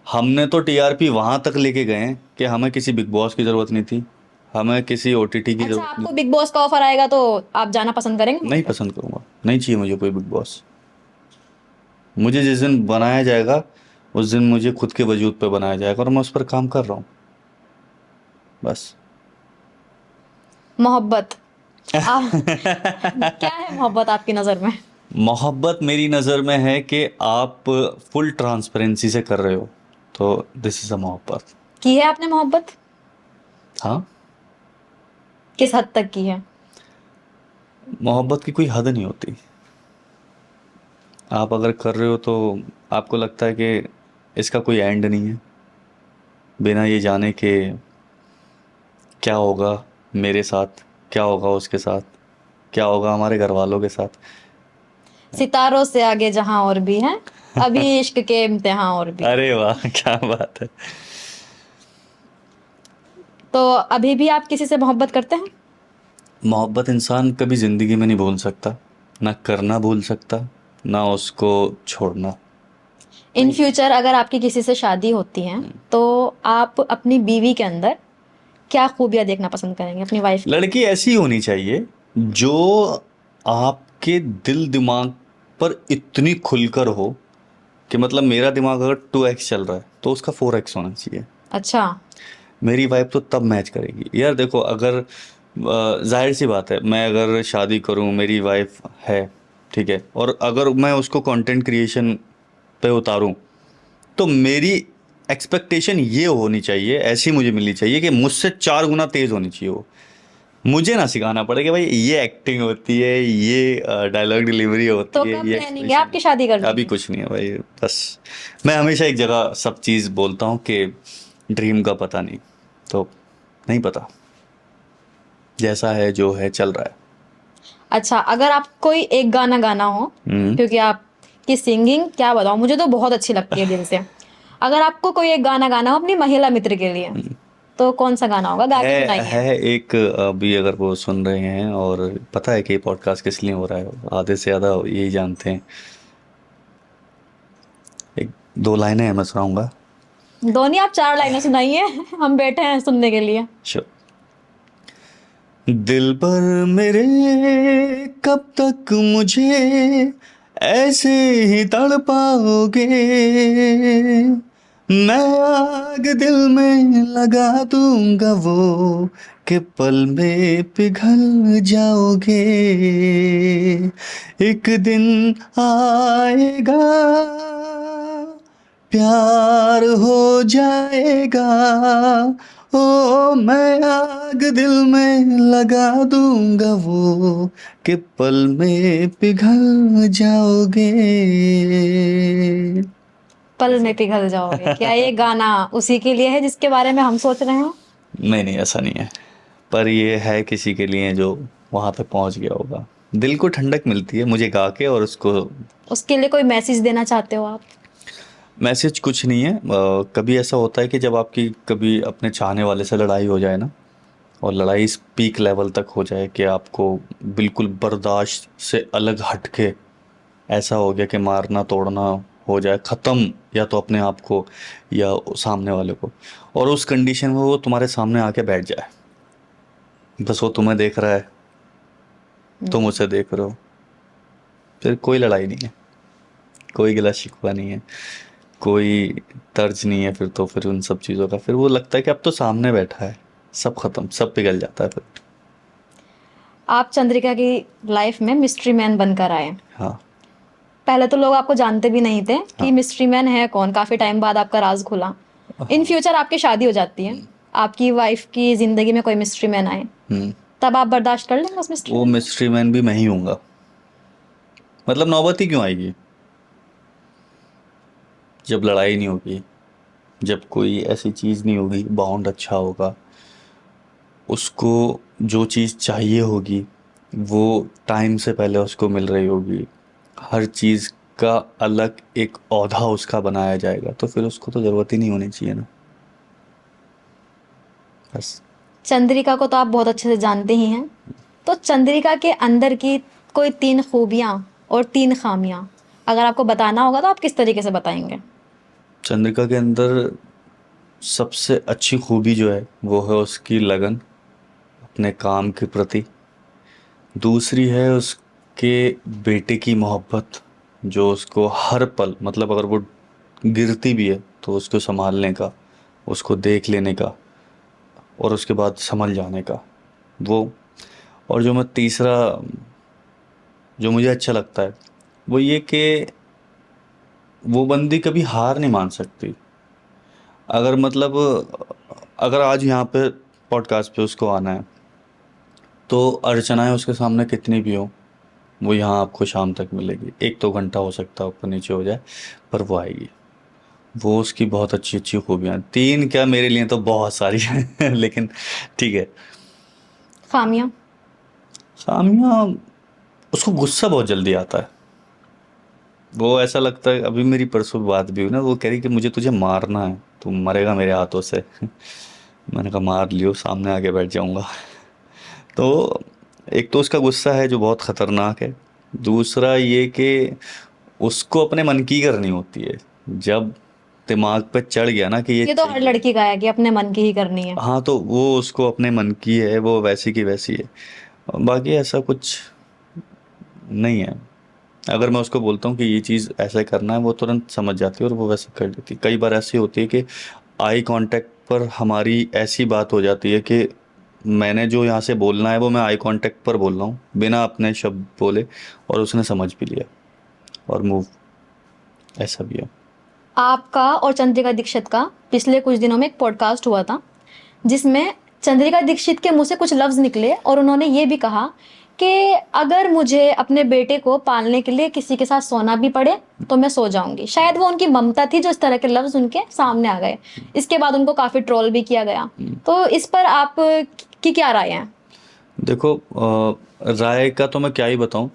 हमने तो टीआरपी वहां तक लेके गए हैं कि हमें किसी बिग बॉस की जरूरत नहीं थी, हमें किसी ओटीटी की अच्छा, जरूरत आपको बिग बॉस का ऑफर आएगा तो आप जाना पसंद करेंगे? नहीं पसंद करूंगा, नहीं चाहिए मुझे कोई बिग बॉस। मुझे जिस दिन बनाया जाएगा उस दिन मुझे खुद के वजूद पे बनाया जाएगा और मैं उस पर काम कर रहा हूँ, बस। मोहब्बत क्या है मोहब्बत आपकी नजर में? मोहब्बत मेरी नज़र में है कि आप फुल ट्रांसपेरेंसी से कर रहे हो, तो दिस इज़ अ मोहब्बत। की है आपने मोहब्बत? हाँ, किस हद तक की है? मोहब्बत की कोई हद नहीं होती। आप अगर कर रहे हो तो आपको लगता है कि इसका कोई एंड नहीं है, बिना ये जाने कि क्या होगा मेरे साथ, क्या होगा उसके साथ, क्या होगा हमारे घर वालों के साथ। सितारों से आगे जहां और भी हैं, अभी इश्क के इम्तिहान और भी। अरे वाह, क्या बात है। तो अभी भी आप किसी से मोहब्बत करते हैं? मोहब्बत इंसान कभी ज़िंदगी में नहीं भूल सकता, ना करना भूल सकता, ना उसको छोड़ना। इन फ्यूचर अगर आपकी किसी से शादी होती है तो आप अपनी बीवी के अंदर क्या खूबियां देखना पसंद करेंगे अपनी वाइफ की? लड़की ऐसी होनी चाहिए जो आपके दिल दिमाग पर इतनी खुलकर हो कि मतलब मेरा दिमाग अगर 2x चल रहा है तो उसका 4x होना चाहिए। अच्छा। मेरी वाइफ तो तब मैच करेगी। यार देखो, अगर जाहिर सी बात है, मैं अगर शादी करूं, मेरी वाइफ है, ठीक है, और अगर मैं उसको कंटेंट क्रिएशन पे उतारूं तो मेरी एक्सपेक्टेशन ये होनी चाहिए, ऐसी मुझे मिलनी चाहिए कि मुझसे 4 गुना तेज़ होनी चाहिए वो। मुझे ना सिखाना पड़े कि भाई ये एक्टिंग होती है, ये डायलॉग डिलीवरी होती तो है, कब ये प्लानिंग है आपकी शादी करने अभी की? कुछ नहीं है भाई। बस मैं हमेशा एक जगह सब चीज़ बोलता हूँ कि ड्रीम का पता नहीं, तो नहीं पता, जैसा है जो है चल रहा है। अच्छा, अगर आप कोई एक गाना गाना हो, क्योंकि आपकी सिंगिंग क्या बताऊं, मुझे तो बहुत अच्छी लगती है दिल से। अगर आपको कोई एक गाना गाना हो अपनी महिला मित्र के लिए, तो कौन सा गाना होगा, गा के सुनाइए। है एक, अभी अगर वो सुन रहे हैं और पता है कि ये पॉडकास्ट किस लिए हो रहा है, आधे से ज़्यादा यही जानते हैं। एक दो लाइनें हैं, मैं सुनाऊंगा। धोनी आप 4 लाइनें सुनाइए, हम बैठे हैं सुनने के लिए। श्योर। दिल पर मेरे कब तक मुझे ऐसे ही तड़पाओगे, मैं आग दिल में लगा दूंगा वो कि पल में पिघल जाओगे। एक दिन आएगा प्यार हो जाएगा, ओ मैं आग दिल में लगा दूंगा वो कि पल में पिघल जाओगे। पल में पिघल जाओगे, क्या ये गाना उसी के लिए है जिसके बारे में हम सोच रहे हैं? नहीं नहीं, ऐसा नहीं है, पर ये है किसी के लिए जो वहां तक पहुंच गया होगा। दिल को ठंडक मिलती है मुझे गा के, और उसको उसके लिए कोई मैसेज देना चाहते हो आप? मैसेज कुछ नहीं है। कभी ऐसा होता है कि जब आपकी कभी अपने चाहने वाले से लड़ाई हो जाए ना, और लड़ाई इस पीक लेवल तक हो जाए कि आपको बिल्कुल बर्दाश्त से अलग हटके ऐसा हो गया कि मारना तोड़ना हो जाए ख़त्म, या तो अपने आप को या सामने वाले को, और उस कंडीशन में वो तुम्हारे सामने आके बैठ जाए, बस वो तुम्हें देख रहा है, तुम उसे देख रहे हो, फिर कोई लड़ाई नहीं है, कोई गिला शिकवा नहीं है, कोई तर्ज नहीं है, फिर उन सब चीज़ों का फिर वो लगता है कि अब तो सामने बैठा है, सब खत्म, सब पिघल जाता है फिर। आप चंद्रिका की लाइफ में मिस्ट्री मैन बनकर आए। हाँ पहले तो लोग आपको जानते भी नहीं थे कि हाँ। मिस्ट्री मैन है कौन, काफी टाइम बाद आपका राज खुला। इन फ्यूचर आपकी शादी हो जाती है, आपकी वाइफ की जिंदगी में कोई मिस्ट्री मैन आए, हम्म। तब आप बर्दाश्त कर लेंगे उस मिस्ट्री वो मैन? मिस्ट्री मैन भी मैं ही हूँगा, मतलब नौबत ही क्यों आएगी जब लड़ाई नहीं होगी, जब कोई ऐसी चीज़ नहीं होगी, बॉन्ड अच्छा होगा, उसको जो चीज़ चाहिए होगी वो टाइम से पहले उसको मिल रही होगी, हर चीज़ का अलग एक औधा उसका बनाया जाएगा, तो फिर उसको तो ज़रूरत ही नहीं होनी चाहिए ना, बस। चंद्रिका को तो आप बहुत अच्छे से जानते ही हैं, तो चंद्रिका के अंदर की कोई 3 खूबियां और 3 खामियां अगर आपको बताना होगा तो आप किस तरीके से बताएंगे? चंद्रिका के अंदर सबसे अच्छी खूबी जो है वो है उसकी लगन अपने काम के प्रति। दूसरी है उसके बेटे की मोहब्बत, जो उसको हर पल, मतलब अगर वो गिरती भी है तो उसको संभालने का, उसको देख लेने का, और उसके बाद संभल जाने का वो। और जो मैं तीसरा, जो मुझे अच्छा लगता है वो ये कि वो बंदी कभी हार नहीं मान सकती। अगर मतलब अगर आज यहाँ पे पॉडकास्ट पे उसको आना है, तो अर्चनाएं उसके सामने कितनी भी हो, वो यहाँ आपको शाम तक मिलेगी, 1-2 घंटा हो सकता है ऊपर नीचे हो जाए, पर वो आएगी। वो उसकी बहुत अच्छी अच्छी खूबियाँ, 3 क्या, मेरे लिए तो बहुत सारी हैं लेकिन ठीक है। खामियां? खामियाँ, उसको गुस्सा बहुत जल्दी आता है। वो ऐसा लगता है, अभी मेरी परसों बात भी हुई ना, वो कह रही कि मुझे तुझे मारना है, तू मरेगा मेरे हाथों से मैंने कहा मार लियो, सामने आके बैठ जाऊंगा तो एक तो उसका गुस्सा है जो बहुत ख़तरनाक है। दूसरा ये कि उसको अपने मन की करनी होती है, जब दिमाग पे चढ़ गया ना कि ये ये तो हर चाहिए, लड़की का है कि अपने मन की ही करनी है। हाँ, तो वो उसको अपने मन की है, वो वैसी की वैसी है, बाकी ऐसा कुछ नहीं है। अगर मैं उसको बोलता हूँ कि ये चीज़ ऐसा करना है, वो तुरंत समझ जाती है और वो वैसे कर देती है। कई बार ऐसी होती है कि आई कांटेक्ट पर हमारी ऐसी बात हो जाती है कि मैंने जो यहाँ से बोलना है वो मैं आई कांटेक्ट पर बोल रहा हूँ बिना अपने शब्द बोले, और उसने समझ भी लिया और मूव, ऐसा भी है। आपका और चंद्रिका दीक्षित का पिछले कुछ दिनों में एक पॉडकास्ट हुआ था जिसमें चंद्रिका दीक्षित के मुंह से कुछ लफ्ज निकले और उन्होंने ये भी कहा कि अगर मुझे अपने बेटे को पालने के लिए किसी के साथ सोना भी पड़े तो मैं सो जाऊंगी। शायद वो उनकी ममता थी जो इस तरह के लफ्ज उनके सामने आ गए। इसके बाद उनको काफी ट्रोल भी किया गया। तो इस पर आप की क्या राय है? देखो, राय का तो मैं क्या ही बताऊं,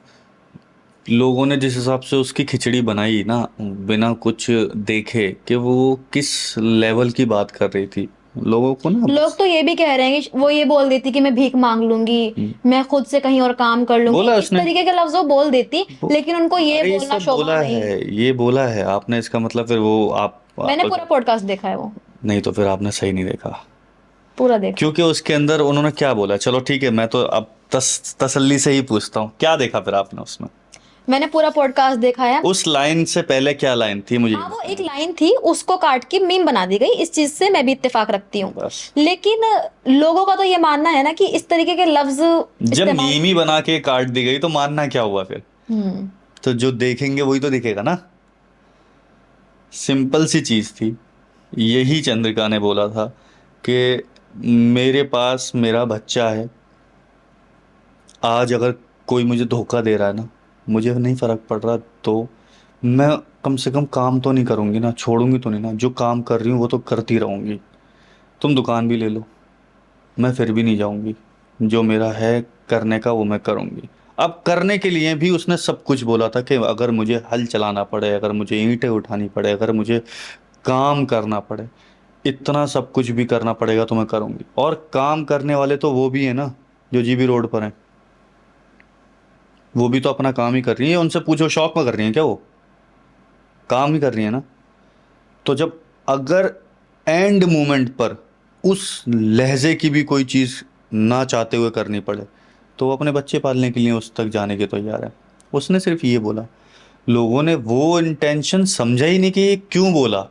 लोगों ने जिस हिसाब से उसकी खिचड़ी बनाई ना, बिना कुछ देखे कि वो किस लेवल की बात कर रही थी, लोगों को ना लोग तो ये भी कह रहे हैं कि वो ये बोल देती कि मैं भीख मांग लूंगी, मैं खुद से कहीं और काम कर लूंगी, बोला इस उसने। तरीके के लफ्ज वो बोल देती, लेकिन उनको ये अरे ये बोलना सब शोभा बोला नहीं। है, ये बोला है आपने, इसका मतलब फिर वो मैंने पूरा पॉडकास्ट देखा है, वो नहीं तो फिर आपने सही नहीं देखा। पूरा देखा। क्योंकि उसके अंदर उन्होंने क्या बोला, चलो ठीक है, मैं तो अब तसल्ली से ही पूछता हूँ, क्या देखा फिर आपने उसमें? मैंने पूरा पॉडकास्ट देखा है। उस लाइन से पहले क्या लाइन थी मुझे हाँ, वो एक लाइन थी, उसको काट के मीम बना दी गई, इस चीज से मैं भी इत्तेफाक रखती हूँ। बस। लेकिन लोगों का तो ये मानना है ना कि इस तरीके के लफ्ज जब इस्तेमाल। मीम ही बना के काट दी गई तो मानना क्या हुआ फिर? हम्म। तो जो देखेंगे वही तो दिखेगा ना। सिंपल सी चीज थी, यही चंद्रिका ने बोला था कि मेरे पास मेरा बच्चा है, आज अगर कोई मुझे धोखा दे रहा है ना, मुझे नहीं फर्क पड़ रहा, तो मैं कम से कम काम तो नहीं करूंगी ना, छोड़ूंगी तो नहीं ना, जो काम कर रही हूँ वो तो करती रहूंगी। तुम दुकान भी ले लो, मैं फिर भी नहीं जाऊंगी, जो मेरा है करने का वो मैं करूंगी। अब करने के लिए भी उसने सब कुछ बोला था कि अगर मुझे हल चलाना पड़े, अगर मुझे ईंटें उठानी पड़े, अगर मुझे काम करना पड़े, इतना सब कुछ भी करना पड़ेगा तो मैं करूंगी। और काम करने वाले तो वो भी है ना जो जीबी रोड पर हैं, वो भी तो अपना काम ही कर रही है। उनसे पूछो शौक में कर रही है क्या? वो काम ही कर रही है ना। तो जब अगर एंड मोमेंट पर उस लहजे की भी कोई चीज़ ना चाहते हुए करनी पड़े, तो वो अपने बच्चे पालने के लिए उस तक जाने के तो तैयार है। उसने सिर्फ ये बोला, लोगों ने वो इंटेंशन समझा ही नहीं कि ये क्यों बोला,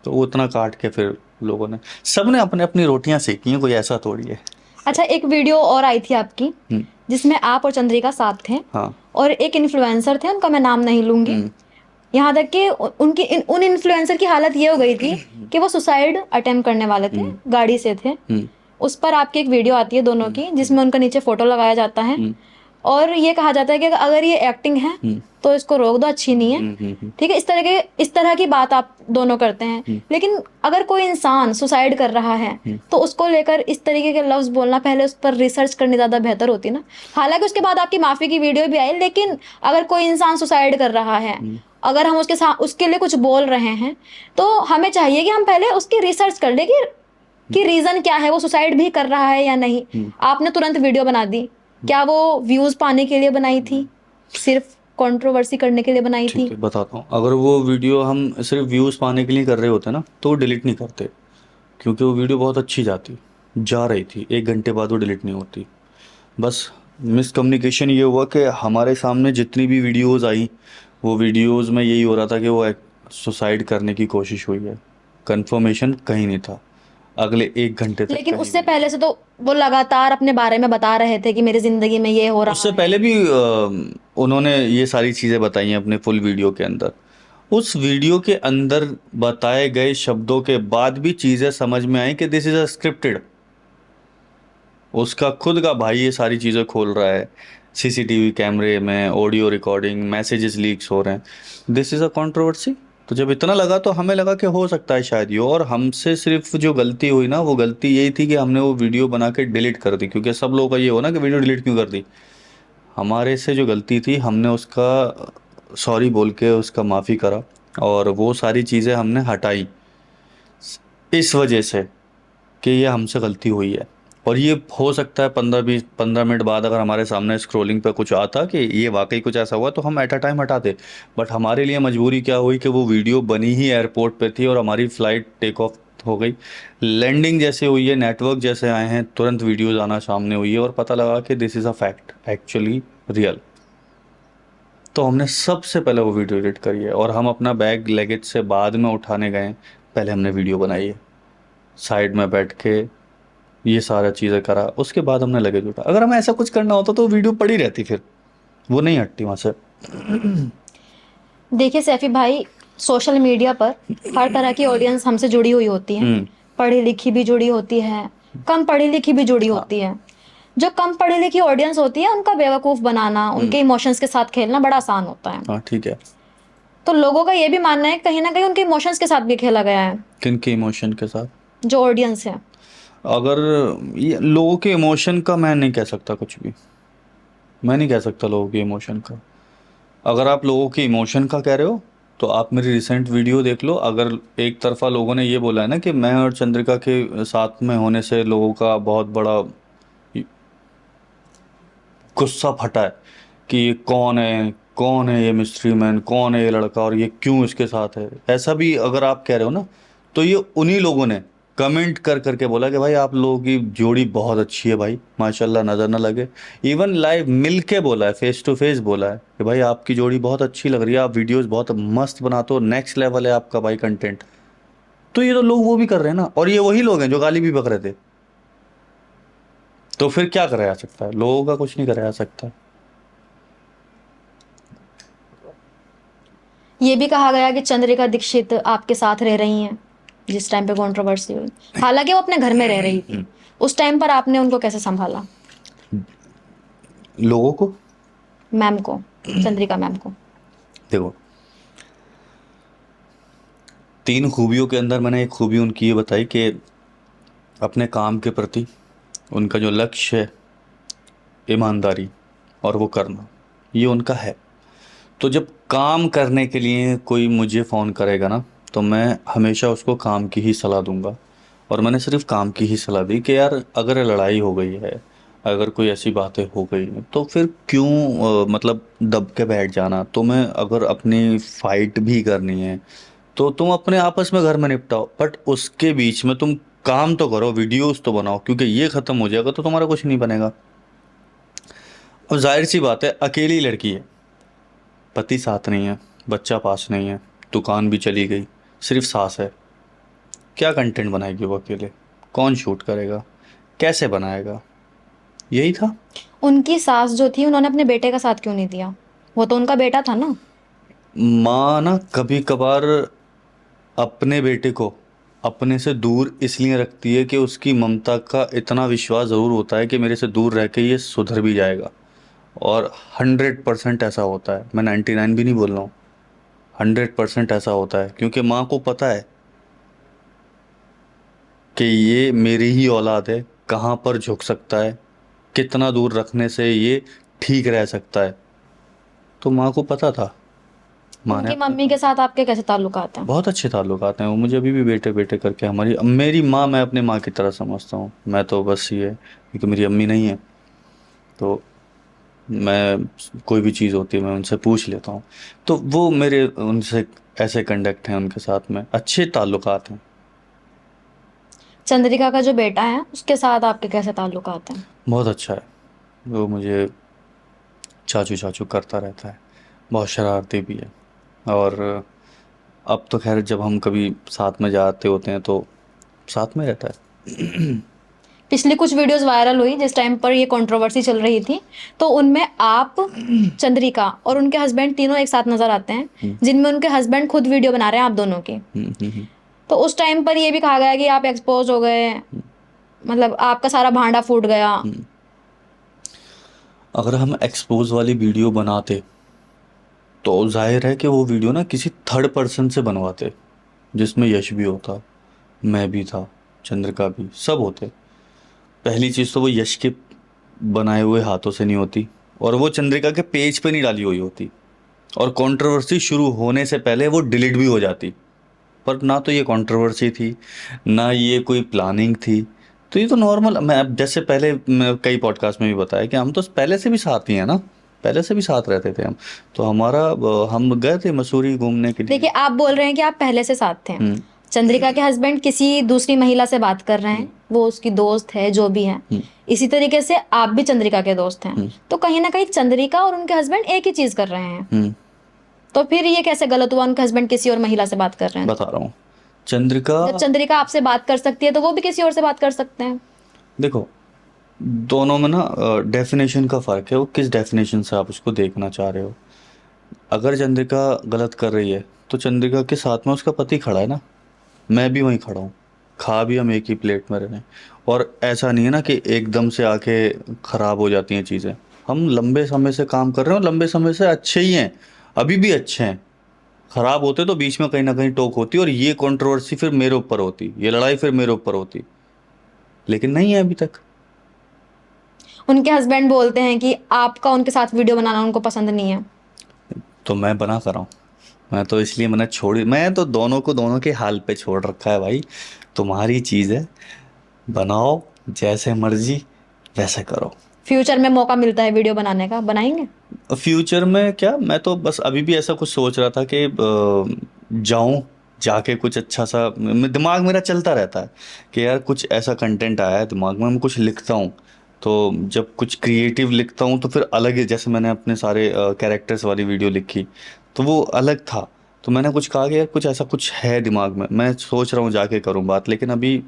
तो वो उतना काट के फिर लोगों ने, सबने अपने अपनी रोटियां सेकी हैं, कोई ऐसा थोड़ी है। अच्छा, एक वीडियो और आई थी आपकी हम्म, जिसमें आप और चंद्रिका साथ थे, हाँ। और एक इन्फ्लुएंसर थे, उनका मैं नाम नहीं लूंगी। यहाँ तक कि उन इन्फ्लुएंसर की हालत ये हो गई थी कि वो सुसाइड अटेम्प्ट करने वाले थे, गाड़ी से थे। उस पर आपकी एक वीडियो आती है दोनों की, जिसमें उनका नीचे फोटो लगाया जाता है, और ये कहा जाता है कि अगर ये एक्टिंग है तो इसको रोक दो, अच्छी नहीं है, ठीक है। इस तरह की बात आप दोनों करते हैं। लेकिन अगर कोई इंसान सुसाइड कर रहा है तो उसको लेकर इस तरीके के लफ्ज बोलना, पहले उस पर रिसर्च करनी ज्यादा बेहतर होती ना। हालांकि उसके बाद आपकी माफी की वीडियो भी आई, लेकिन अगर कोई इंसान सुसाइड कर रहा है, अगर हम उसके साथ उसके लिए कुछ बोल रहे हैं, तो हमें चाहिए कि हम पहले उसकी रिसर्च कर ले कि रीजन क्या है, वो सुसाइड भी कर रहा है या नहीं। आपने तुरंत वीडियो बना दी, क्या वो व्यूज पाने के लिए बनाई थी, सिर्फ कंट्रोवर्सी करने के लिए बनाई थी? ठीक है, बताता हूँ। अगर वो वीडियो हम सिर्फ व्यूज़ पाने के लिए कर रहे होते ना, तो वो डिलीट नहीं करते, क्योंकि वो वीडियो बहुत अच्छी जा रही थी, 1 घंटे बाद वो डिलीट नहीं होती। बस मिसकम्युनिकेशन ये हुआ कि हमारे सामने जितनी भी वीडियोस आई, वो वीडियोस में यही हो रहा था कि वो सुसाइड करने की कोशिश हुई है, कंफर्मेशन कहीं नहीं था अगले 1 घंटे तक। लेकिन कहीं उससे नहीं। पहले से तो वो लगातार अपने बारे में बता रहे थे कि मेरी जिंदगी में ये हो रहा उससे है। पहले भी उन्होंने ये सारी चीज़ें बताई हैं अपने फुल वीडियो के अंदर। उस वीडियो के अंदर बताए गए शब्दों के बाद भी चीज़ें समझ में आई कि दिस इज़ अ स्क्रिप्टेड। उसका खुद का भाई ये सारी चीज़ें खोल रहा है, सीसीटीवी कैमरे में ऑडियो रिकॉर्डिंग, मैसेजेस लीक्स हो रहे हैं, दिस इज़ अ कंट्रोवर्सी। तो जब इतना लगा तो हमें लगा कि हो सकता है शायद ये, और हमसे सिर्फ जो गलती हुई ना, वो गलती यही थी कि हमने वो वीडियो बना के डिलीट कर दी। क्योंकि सब लोगों का ये हो ना कि वीडियो डिलीट क्यों कर दी, हमारे से जो गलती थी हमने उसका सॉरी बोल के उसका माफ़ी करा, और वो सारी चीज़ें हमने हटाई इस वजह से कि ये हमसे गलती हुई है। और ये हो सकता है 15 मिनट बाद अगर हमारे सामने स्क्रॉलिंग पे कुछ आता कि ये वाकई कुछ ऐसा हुआ, तो हम एट अ टाइम हटाते। बट हमारे लिए मजबूरी क्या हुई कि वो वीडियो बनी ही एयरपोर्ट पे थी, और हमारी फ़्लाइट टेक ऑफ हो गई, लैंडिंग जैसे हुई है, नेटवर्क जैसे आए हैं, तुरंत वीडियोज़ आना सामने हुई है, और पता लगा कि this is a fact, actually real. तो हमने सबसे पहले वो वीडियो एडिट करी है, और हम अपना बैग लगेज से बाद में उठाने गए, पहले हमने वीडियो बनाई है, साइड में बैठ के ये सारा चीज़ें करा, उसके बाद हमने लगेज उठा। अगर हमें ऐसा कुछ करना होता तो वीडियो पड़ी रहती, फिर वो नहीं हटती वहाँ से। देखिए सैफी भाई, सोशल मीडिया पर हर तरह की ऑडियंस हमसे जुड़ी हुई होती है। पढ़ी लिखी भी जुड़ी होती है, कम पढ़ी लिखी भी जुड़ी होती है। जो कम पढ़ी लिखी ऑडियंस होती है, उनका बेवकूफ बनाना, उनके इमोशंस के साथ खेलना बड़ा आसान होता है। हाँ ठीक है। तो लोगों का ये भी मानना है कहीं ना कहीं उनके इमोशंस के साथ भी खेला गया है, किन के इमोशन के साथ? जो ऑडियंस है। अगर ये लोगों के इमोशन का मैं नहीं कह सकता कुछ भी, मैं नहीं कह सकता लोगों के इमोशन का। अगर आप लोगों के इमोशन का कह रहे हो तो आप मेरी रिसेंट वीडियो देख लो। अगर एक तरफा लोगों ने ये बोला है ना कि मैं और चंद्रिका के साथ में होने से लोगों का बहुत बड़ा गुस्सा फटा है कि ये कौन है ये मिस्ट्री मैन, कौन है ये लड़का और ये क्यों इसके साथ है, ऐसा भी अगर आप कह रहे हो ना, तो ये उन्हीं लोगों ने कमेंट कर करके बोला कि भाई आप लोगों की जोड़ी बहुत अच्छी है भाई, माशाल्लाह, नज़र ना लगे। इवन लाइव मिल के बोला है, फेस टू फेस बोला है कि भाई आपकी जोड़ी बहुत अच्छी लग रही है, आप वीडियोस बहुत मस्त बनाते हो, नेक्स्ट लेवल है आपका भाई कंटेंट। तो ये तो लोग वो भी कर रहे हैं ना, और ये वही लोग हैं जो गाली भी बक रहे थे। तो फिर क्या करा जा सकता है, लोगों का कुछ नहीं करा जा सकता। ये भी कहा गया कि चंद्रिका दीक्षित आपके साथ रह रही हैं जिस टाइम पे कंट्रोवर्सी हुई, हालांकि वो अपने घर में रह रही थी। उस टाइम पर आपने उनको कैसे संभाला, लोगों को, मैम को, चंद्रिका मैम को? देखो, 3 खूबियों के अंदर मैंने एक खूबी उनकी ये बताई कि अपने काम के प्रति उनका जो लक्ष्य है, ईमानदारी और वो करना, ये उनका है। तो जब काम करने के लिए कोई मुझे फ़ोन करेगा ना, तो मैं हमेशा उसको काम की ही सलाह दूंगा। और मैंने सिर्फ काम की ही सलाह दी कि यार अगर लड़ाई हो गई है, अगर कोई ऐसी बातें हो गई हैं, तो फिर क्यों मतलब दब के बैठ जाना। तुम्हें अगर अपनी फाइट भी करनी है तो तुम अपने आपस में घर में निपटाओ, बट उसके बीच में तुम काम तो करो, वीडियोस तो बनाओ, क्योंकि ये ख़त्म हो जाएगा तो तुम्हारा कुछ नहीं बनेगा। और जाहिर सी बात है, अकेली लड़की है, पति साथ नहीं है, बच्चा पास नहीं है, दुकान भी चली गई, सिर्फ सास है, क्या कंटेंट बनाएगी वो अकेले, कौन शूट करेगा, कैसे बनाएगा, यही था। उनकी सास जो थी, उन्होंने अपने बेटे का साथ क्यों नहीं दिया? वो तो उनका बेटा था ना। माँ ना कभी कभार अपने बेटे को अपने से दूर इसलिए रखती है कि उसकी ममता का इतना विश्वास ज़रूर होता है कि मेरे से दूर रह के ये सुधर भी जाएगा। और 100% ऐसा होता है, मैं 99 भी नहीं बोल रहा हूँ, 100% ऐसा होता है, क्योंकि माँ को पता है कि ये मेरी ही औलाद है, कहाँ पर झुक सकता है, कितना दूर रखने से ये ठीक रह सकता है। तो माँ को पता था, माँ ने उनकी मम्मी के साथ आपके कैसे ताल्लुकात हैं? बहुत अच्छे ताल्लुकात हैं। वो मुझे अभी भी बेटे बेटे करके, हमारी मेरी माँ मैं अपनी माँ की तरह समझता हूँ। मैं तो बस ये, क्योंकि मेरी अम्मी नहीं है तो मैं कोई भी चीज़ होती है मैं उनसे पूछ लेता हूँ। तो वो मेरे उनसे ऐसे कंडक्ट हैं, उनके साथ में अच्छे ताल्लुकात हैं। चंद्रिका का जो बेटा है उसके साथ आपके कैसे ताल्लुकात हैं? बहुत अच्छा है, वो मुझे चाचू चाचू करता रहता है, बहुत शरारती भी है। और अब तो खैर जब हम कभी साथ में जाते होते हैं तो साथ में रहता है। पिछली कुछ वीडियोस वायरल हुई जिस टाइम पर ये कंट्रोवर्सी चल रही थी, तो उनमें आप, चंद्रिका और उनके हस्बैंड तीनों एक साथ नजर आते हैं, जिनमें उनके हस्बैंड खुद वीडियो बना रहे हैं आप दोनों की। तो उस टाइम पर ये भी कहा गया कि आप एक्सपोज हो गए, मतलब आपका सारा भांडा फूट गया। अगर हम एक्सपोज वाली वीडियो बनाते तो जाहिर है कि वो वीडियो ना किसी थर्ड पर्सन से बनवाते, जिसमें यश भी होता, मैं भी था, चंद्रिका भी, सब होते। पहली चीज़ तो वो यश के बनाए हुए हाथों से नहीं होती, और वो चंद्रिका के पेज पे नहीं डाली हुई होती, और कंट्रोवर्सी शुरू होने से पहले वो डिलीट भी हो जाती। पर ना तो ये कंट्रोवर्सी थी, ना ये कोई प्लानिंग थी। तो ये तो नॉर्मल, मैं अब जैसे पहले मैं कई पॉडकास्ट में भी बताया कि हम तो पहले से भी साथ ही हैं ना, पहले से भी साथ रहते थे हम। तो हमारा हम गए थे मसूरी घूमने के लिए। देखिए, आप बोल रहे हैं कि आप पहले से साथ थे, हम्म, चंद्रिका के हस्बैंड किसी दूसरी महिला से बात कर रहे हैं, वो उसकी दोस्त है जो भी है, इसी तरीके से आप भी चंद्रिका के दोस्त हैं, तो कहीं ना कहीं चंद्रिका और उनके हस्बैंड एक ही चीज कर रहे हैं। तो फिर ये कैसे गलत हुआ, उनके हस्बैंड किसी और महिला से बात कर रहे हैं? बता रहा हूँ, चंद्रिका, जब चंद्रिका आपसे बात कर सकती है तो वो भी किसी और से बात कर सकते हैं। देखो दोनों में ना डेफिनेशन का फ़र्क है, वो किस डेफिनेशन से आप उसको देखना चाह रहे हो। अगर चंद्रिका गलत कर रही है तो चंद्रिका के साथ में उसका पति खड़ा है ना, मैं भी वहीं खड़ा हूँ, खा भी हम एक ही प्लेट में रहे हैं। और ऐसा नहीं है ना कि एकदम से आके ख़राब हो जाती हैं चीज़ें। हम लंबे समय से काम कर रहे हैं और लंबे समय से अच्छे ही हैं, अभी भी अच्छे हैं। ख़राब होते तो बीच में कहीं ना कहीं टोक होती, और ये कंट्रोवर्सी फिर मेरे ऊपर होती, ये लड़ाई फिर मेरे ऊपर होती, लेकिन नहीं है अभी तक। उनके हस्बैंड बोलते हैं कि आपका उनके साथ वीडियो बनाना उनको पसंद नहीं है। तो मैं बना कर रहा हूँ, मैं तो इसलिए मैंने छोड़ी, मैं तो दोनों को दोनों के हाल पे छोड़ रखा है भाई। तुम्हारी चीज़ है, बनाओ जैसे मर्जी वैसे करो। फ्यूचर में मौका मिलता है वीडियो बनाने का, बनाएंगे? फ्यूचर में क्या, मैं तो बस अभी भी ऐसा कुछ सोच रहा था कि जाऊं, जाके कुछ अच्छा सा, दिमाग मेरा चलता रहता है कि यार कुछ ऐसा कंटेंट आया है दिमाग में, मैं कुछ लिखता हूँ। तो जब कुछ क्रिएटिव लिखता हूँ तो फिर अलग ही, जैसे मैंने अपने सारे कैरेक्टर्स वाली वीडियो लिखी तो वो अलग था। तो मैंने कुछ कहा कि यार कुछ ऐसा कुछ है दिमाग में, मैं सोच रहा हूँ जाके करूँ बात, लेकिन अभी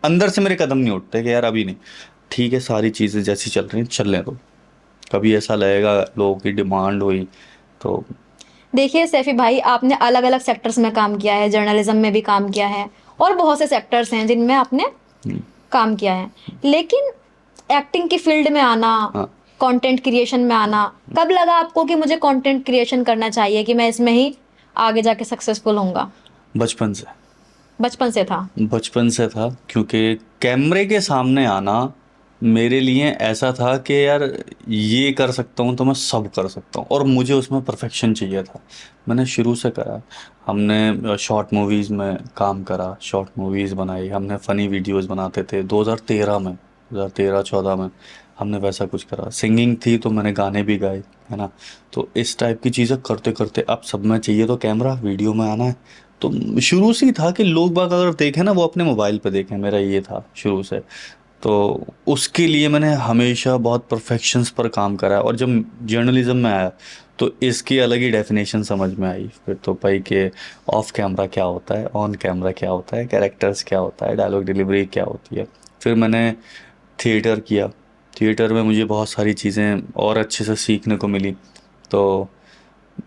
अंदर से मेरे कदम नहीं उठते कि यार अभी नहीं। ठीक है, सारी चीज़ें जैसी चल रही हैं चलने दो, कभी ऐसा लगेगा लोगों की डिमांड हुई तो। देखिए सैफी भाई, आपने अलग अलग सेक्टर्स में काम किया है, जर्नलिज्म में भी काम किया है, और बहुत से सेक्टर्स हैं जिनमें आपने काम किया है, लेकिन एक्टिंग की फील्ड में आना, हाँ, कंटेंट क्रिएशन में आना, कब लगा आपको कि मुझे कंटेंट क्रिएशन करना चाहिए, कि मैं इसमें ही आगे जाके सक्सेसफुल होऊंगा? बचपन से। बचपन से था? बचपन से था, क्योंकि कैमरे के सामने आना मेरे लिए ऐसा था कि यार ये कर सकता हूँ तो मैं सब कर सकता हूँ, और मुझे उसमें परफेक्शन चाहिए था। मैंने शुरू से करा, हमने शॉर्ट मूवीज़ में काम करा, शॉर्ट मूवीज़ बनाई, हमने फ़नी वीडियोस बनाते थे 2013 में, 2013-14 में हमने वैसा कुछ करा। सिंगिंग थी तो मैंने गाने भी गाए, है ना। तो इस टाइप की चीज़ें करते करते अब सब में चाहिए तो कैमरा, वीडियो में आना है। तो शुरू से ही था कि लोग बाग अगर देखें ना वो अपने मोबाइल पे देखें, मेरा ये था शुरू से। तो उसके लिए मैंने हमेशा बहुत परफेक्शंस पर काम करा है, और जब जर्नलिज्म में आया तो इसकी अलग ही डेफिनेशन समझ में आई फिर तो भाई कि ऑफ कैमरा क्या होता है, ऑन कैमरा क्या होता है, कैरेक्टर्स क्या होता है, डायलॉग डिलीवरी क्या होती है। फिर मैंने थिएटर किया, थिएटर में मुझे बहुत सारी चीज़ें और अच्छे से सीखने को मिली। तो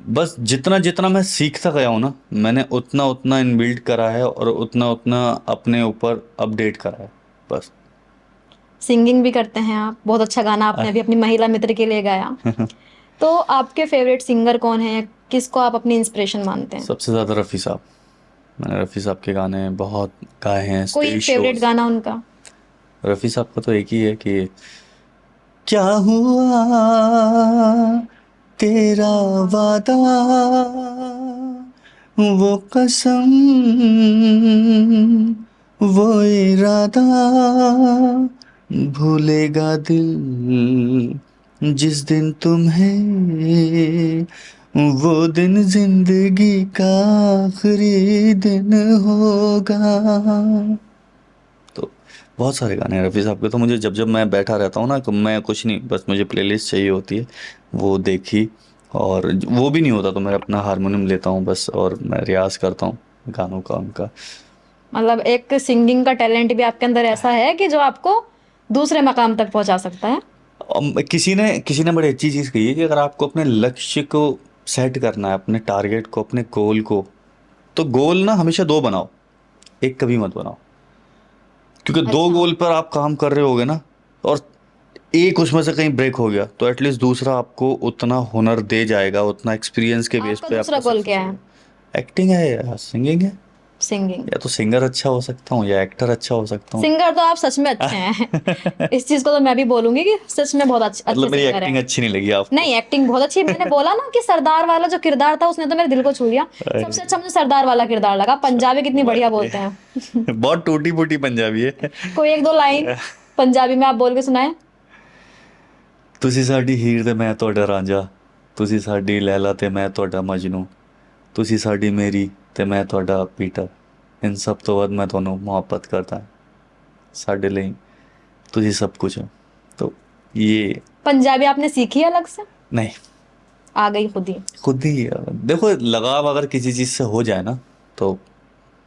बस जितना जितना मैं सीखता गया हूँ ना, मैंने उतना उतना इनबिल्ड करा है और उतना उतना अपने ऊपर अपडेट करा है, बस। सिंगिंग भी करते हैं आप, बहुत अच्छा गाना आपने अभी अपनी महिला मित्र के लिए गाया। तो आपके फेवरेट सिंगर कौन है, किसको आप अपनी इंस्पिरेशन मानते हैं? सबसे ज़्यादा रफ़ी साहब। मैंने रफ़ी साहब के गाने बहुत गाए हैं कोई स्टेज एक फेवरेट शोज। गाना उनका? रफ़ी साहब का तो एक ही है कि क्या हुआ तेरा वादा, वो कसम, वो इरादा, भूलेगा दिल जिस दिन तुम्हें, वो दिन जिंदगी का आखिरी दिन होगा। तो बहुत सारे गाने हैं रफ़ी साहब के, तो मुझे जब जब मैं बैठा रहता हूँ ना तो मैं कुछ नहीं, बस मुझे प्लेलिस्ट चाहिए होती है, वो देखी, और वो भी नहीं होता तो मैं अपना हारमोनियम लेता हूँ बस, और मैं रियाज करता हूँ गानों का उनका। मतलब एक सिंगिंग का टैलेंट भी आपके अंदर ऐसा है कि जो आपको दूसरे मकाम तक पहुंचा सकता है। किसी ने बड़ी अच्छी चीज़ कही है कि अगर आपको अपने लक्ष्य को सेट करना है, अपने टारगेट को, अपने गोल को, तो गोल ना हमेशा दो बनाओ, एक कभी मत बनाओ। क्योंकि दो अच्छा, गोल पर आप काम कर रहे होगे ना, और एक उसमें से कहीं ब्रेक हो गया तो एटलीस्ट दूसरा आपको उतना हुनर दे जाएगा, उतना एक्सपीरियंस के बेस आपका पे दूसरा आपका गोल सक्सेस क्या है? होगा। एक्टिंग है या सिंगिंग है, सिंगिंग। या तो सिंगर अच्छा हो सकता हूँ या एक्टर अच्छा हो सकता हूँ। सिंगर तो आप सच में अच्छे हैं। इस चीज को तो मैं भी बोलूंगी कि सच में बहुत अच्छे अच्छे मतलब मेरी सिंगर एक्टिंग हैं। अच्छी नहीं लगी आपको? नहीं, एक्टिंग बहुत अच्छी है। मैंने बोला ना कि सरदार वाला जो किरदार था उसने तो मेरे दिल को छू लिया। सबसे अच्छा मुझे सरदार वाला किरदार लगा। पंजाबी कितनी बढ़िया भाई, बोलते हैं। बहुत टूटी फूटी पंजाबी है। कोई एक दो लाइन पंजाबी में आप बोल के सुनाए। ਤੁਸੀਂ ਸਾਡੀ ਹੀਰ ਤੇ ਮੈਂ ਤੁਹਾਡਾ ਰਾਂਝਾ, ਤੁਸੀਂ ਸਾਡੀ ਲੈਲਾ ਤੇ ਮੈਂ ਤੁਹਾਡਾ ਮਜਨੂ, ਤੁਸੀਂ ਸਾਡੀ ਮੇਰੀ ਤੇ ਮੈਂ ਤੁਹਾਡਾ ਪੀਟਰ, ਇਨ ਸਭ ਤੋਂ ਵੱਧ ਮੈਂ ਤੁਹਾਨੂੰ ਮੁਹੱਬਤ ਕਰਦਾ ਹਾਂ, ਸਾਡੇ ਲਈ ਤੁਸੀਂ ਸਭ कुछ हो। तो ये पंजाबी आपने सीखी है अलग से? नहीं, आ गई खुद ही? खुद ही देखो, लगाव अगर किसी चीज़ से हो जाए ना तो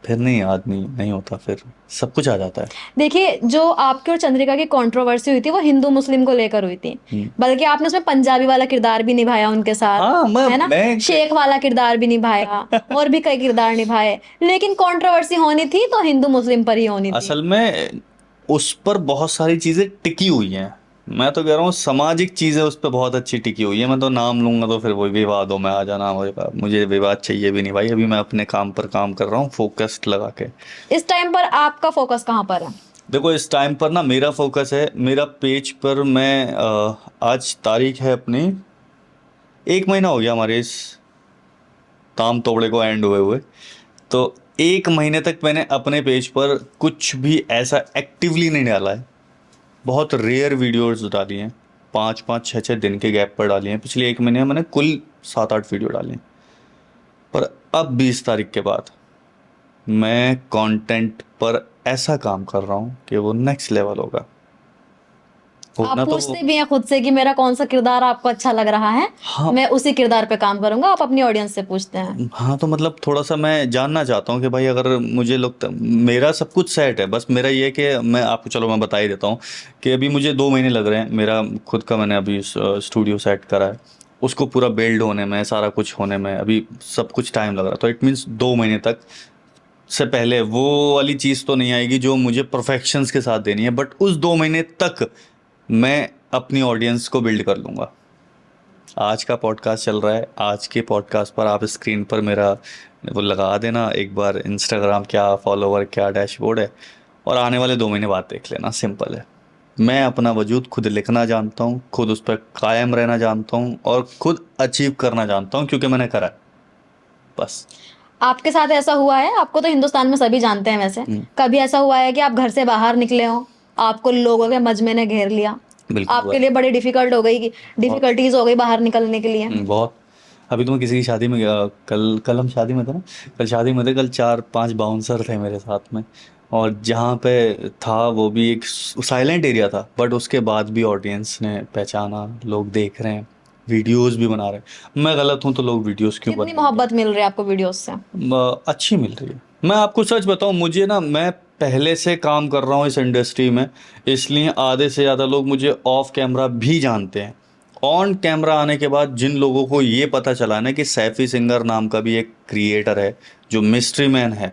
फिर नहीं, आदमी नहीं होता, फिर सब कुछ आ जाता है। देखिए, जो आपके और चंद्रिका की कंट्रोवर्सी हुई थी वो हिंदू मुस्लिम को लेकर हुई थी, बल्कि आपने उसमें पंजाबी वाला किरदार भी निभाया उनके साथ, हाँ, है ना, मैं शेख वाला किरदार भी निभाया, और भी कई किरदार निभाए, लेकिन कंट्रोवर्सी होनी थी तो हिंदू मुस्लिम पर ही होनी थी। असल में उस पर बहुत सारी चीज़ें टिकी हुई हैं। मैं तो कह रहा हूँ सामाजिक चीज़ें उस पर बहुत अच्छी टिकी हुई है। मैं तो नाम लूंगा तो फिर वही विवादों में आ जाना, मुझे विवाद चाहिए भी नहीं भाई। अभी मैं अपने काम पर काम कर रहा हूँ फोकस्ड लगा के। इस टाइम पर आपका फोकस कहाँ पर है? देखो, इस टाइम पर ना मेरा फोकस है, मेरा पेज पर मैं आज तारीख है अपनी, 1 महीना हो गया हमारे इस ताम तोबड़े को एंड हुए हुए। तो 1 महीने तक मैंने अपने पेज पर कुछ भी ऐसा एक्टिवली नहीं डाला है। बहुत रेयर वीडियोस डाली हैं, 5-5 6-6 दिन के गैप पर डाली हैं। पिछले 1 महीने में मैंने कुल 7-8 वीडियो डाली हैं। पर अब 20 तारीख के बाद मैं कंटेंट पर ऐसा काम कर रहा हूँ कि वो नेक्स्ट लेवल होगा। आप होना तो पूछते भी हैं खुद से कि मेरा कौन सा किरदार आपको अच्छा लग रहा है, हाँ मैं उसी किरदार पे काम करूंगा। आप अपनी ऑडियंस से पूछते हैं। हाँ, तो मतलब थोड़ा सा मैं जानना चाहता हूँ कि भाई अगर मुझे लगता, मेरा सब कुछ सेट है, बस मेरा ये है कि मैं आपको, चलो मैं बता ही देता हूँ कि अभी मुझे 2 महीने लग रहे हैं। मेरा खुद का मैंने अभी स्टूडियो सेट करा है, उसको पूरा बिल्ड होने में, सारा कुछ होने में अभी सब कुछ टाइम लग रहा है। तो इट मीन्स 2 महीने तक से पहले वो वाली चीज़ तो नहीं आएगी जो मुझे परफेक्शंस के साथ देनी है, बट उस 2 महीने तक मैं अपनी ऑडियंस को बिल्ड कर लूँगा। आज का पॉडकास्ट चल रहा है, आज के पॉडकास्ट पर आप स्क्रीन पर मेरा वो लगा देना एक बार, इंस्टाग्राम क्या, फॉलोवर क्या, डैशबोर्ड है, और आने वाले 2 महीने बाद देख लेना। सिंपल है। मैं अपना वजूद खुद लिखना जानता हूँ, खुद उस पर कायम रहना जानता हूँ, और खुद अचीव करना जानता हूँ, क्योंकि मैंने करा है। बस। आपके साथ ऐसा हुआ है? आपको तो हिंदुस्तान में सभी जानते हैं वैसे। कभी ऐसा हुआ है कि आप घर से बाहर निकले हो, आपको लोगों के मजमे ने घेर लिया, बिल्कुल हुआ आपके है। लिए बड़ी डिफिकल्ट हो गई, डिफिकल्टीज हो गई बाहर निकलने के लिए? बहुत। अभी तो मैं किसी की शादी में गया, कल कल हम शादी में थे ना, कल शादी में थे, कल 4-5 बाउंसर थे मेरे साथ में, और जहाँ पे था वो भी एक साइलेंट एरिया था, बट उसके बाद भी ऑडियंस ने पहचाना, लोग देख रहे हैं, वीडियोस भी बना रहे हैं। मैं गलत हूँ तो लोग वीडियोस क्यों कितनी बनाएंगे? मोहब्बत मिल रही है आपको वीडियोस से? अच्छी मिल रही है। मैं आपको सच बताऊं, मुझे ना, मैं पहले से काम कर रहा हूँ इस इंडस्ट्री में, इसलिए आधे से ज़्यादा लोग मुझे ऑफ कैमरा भी जानते हैं। ऑन कैमरा आने के बाद जिन लोगों को ये पता चला ना कि सैफी सिंगर नाम का भी एक क्रिएटर है जो मिस्ट्री मैन है,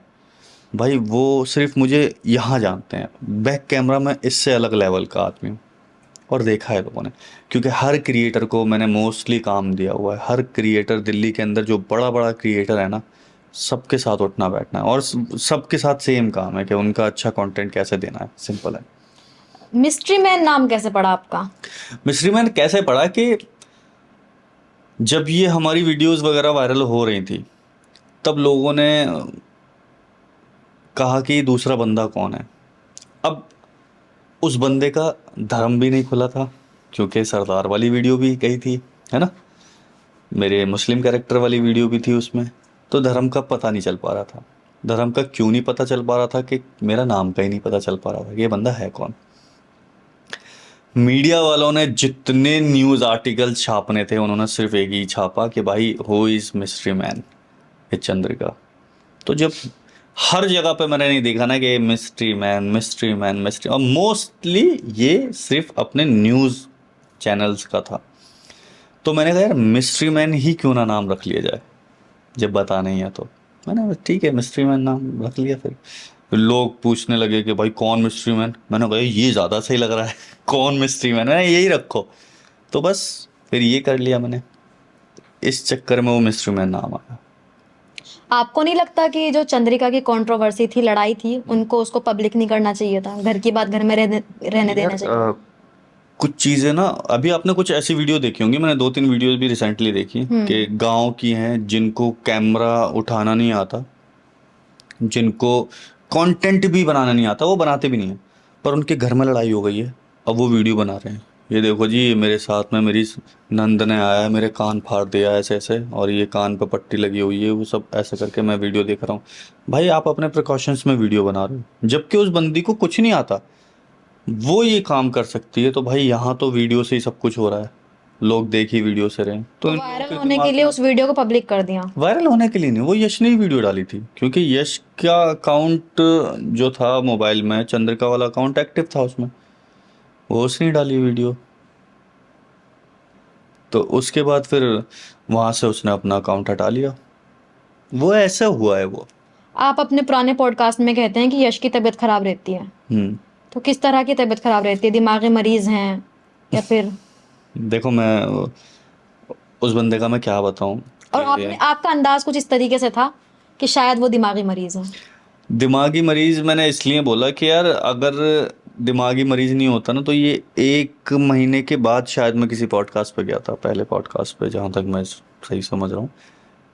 भाई वो सिर्फ मुझे यहाँ जानते हैं। बैक कैमरा में इससे अलग लेवल का आदमी हूँ, और देखा है लोगों ने, क्योंकि हर क्रिएटर को मैंने मोस्टली काम दिया हुआ है। हर क्रिएटर, दिल्ली के अंदर जो बड़ा बड़ा क्रिएटर है ना, सबके साथ उठना बैठना है, और सबके साथ सेम काम है कि उनका अच्छा कंटेंट कैसे देना है। सिंपल है। मिस्ट्री मैन नाम कैसे पड़ा आपका? मिस्ट्री मैन कैसे पड़ा कि जब ये हमारी वीडियोस वगैरह वायरल हो रही थी, तब लोगों ने कहा कि दूसरा बंदा कौन है। अब उस बंदे का धर्म भी नहीं खुला था, क्योंकि सरदार वाली वीडियो भी गई थी, है ना, मेरे मुस्लिम कैरेक्टर वाली वीडियो भी थी उसमें। तो धर्म का पता नहीं चल पा रहा था। धर्म का क्यों नहीं पता चल पा रहा था? कि मेरा नाम का ही नहीं पता चल पा रहा था कि ये बंदा है कौन। मीडिया वालों ने जितने न्यूज़ आर्टिकल छापने थे, उन्होंने सिर्फ एक ही छापा कि भाई हु इज़ मिस्ट्री मैन, ये चंद्रिका। तो जब हर जगह पे मैंने नहीं देखा ना कि mystery man, mystery man, mystery, और मोस्टली ये सिर्फ अपने न्यूज़ चैनल्स का था। तो मैंने कहा यार मिस्ट्री मैन ही क्यों ना नाम रख लिया जाए, जब बता नहीं है तो। मैंने कहा ठीक है, मिस्ट्री मैन नाम रख लिया। फिर लोग पूछने लगे कि भाई कौन मिस्ट्री मैन। मैंने कहा ये ज़्यादा सही लग रहा है, कौन मिस्ट्री मैन, मैंने यही रखो। तो बस फिर ये कर लिया मैंने। इस चक्कर में वो मिस्ट्री मैन नाम आया। आपको नहीं लगता कि जो चंद्रिका की कंट्रोवर्सी थी, लड़ाई थी, उनको उसको पब्लिक नहीं करना चाहिए था? घर की बात घर में रहने देना यार चाहिए। कुछ चीज़ें ना, अभी आपने कुछ ऐसी वीडियो देखी होंगी, मैंने 2-3 वीडियोस भी रिसेंटली देखी कि गांव की हैं, जिनको कैमरा उठाना नहीं आता, जिनको कंटेंट भी बनाना नहीं आता, वो बनाते भी नहीं है, पर उनके घर में लड़ाई हो गई है, अब वो वीडियो बना रहे हैं। ये देखो जी, मेरे साथ में मेरी नंद ने आया है, मेरे कान फाड़ दिया ऐसे ऐसे, और ये कान पे पट्टी लगी हुई है, वो सब ऐसे करके मैं वीडियो देख रहा हूँ। भाई आप अपने प्रिकॉशंस में वीडियो बना रहे हो, जबकि उस बंदी को कुछ नहीं आता, वो ये काम कर सकती है। तो भाई यहाँ तो वीडियो से ही सब कुछ हो रहा है, लोग देख ही वीडियो से रहे हैं। तो इन लोगों वायरल के होने के दिमाग लिए में, उस वीडियो को पब्लिक कर दिया। वायरल होने के लिए नहीं, वो यश ने ही वीडियो डाली थी, क्योंकि यश का अकाउंट जो था मोबाइल में, चंद्रिका वाला अकाउंट एक्टिव था उसमें, वो उसने ही डाली वीडियो। तो उसके बाद फिर वहां से उसने अपना अकाउंट हटा लिया। वो ऐसा हुआ है वो। आप अपने पुराने पॉडकास्ट में कहते हैं कि यश की तबीयत खराब रहती है, हम्म। तो किस तरह की तबीयत खराब रहती है? दिमागी मरीज हैं या फिर? देखो मैं उस बंदे का मैं क्या बताऊं और कि आपका अंदाज कुछ इस तरीके से था कि शायद वो दिमागी मरीज है। दिमागी मरीज मैंने इसलिए बोला कि यार अगर दिमागी मरीज नहीं होता ना, तो ये 1 महीने के बाद शायद मैं किसी पॉडकास्ट पे गया था, पहले पॉडकास्ट पे, जहाँ तक मैं सही समझ रहा हूँ।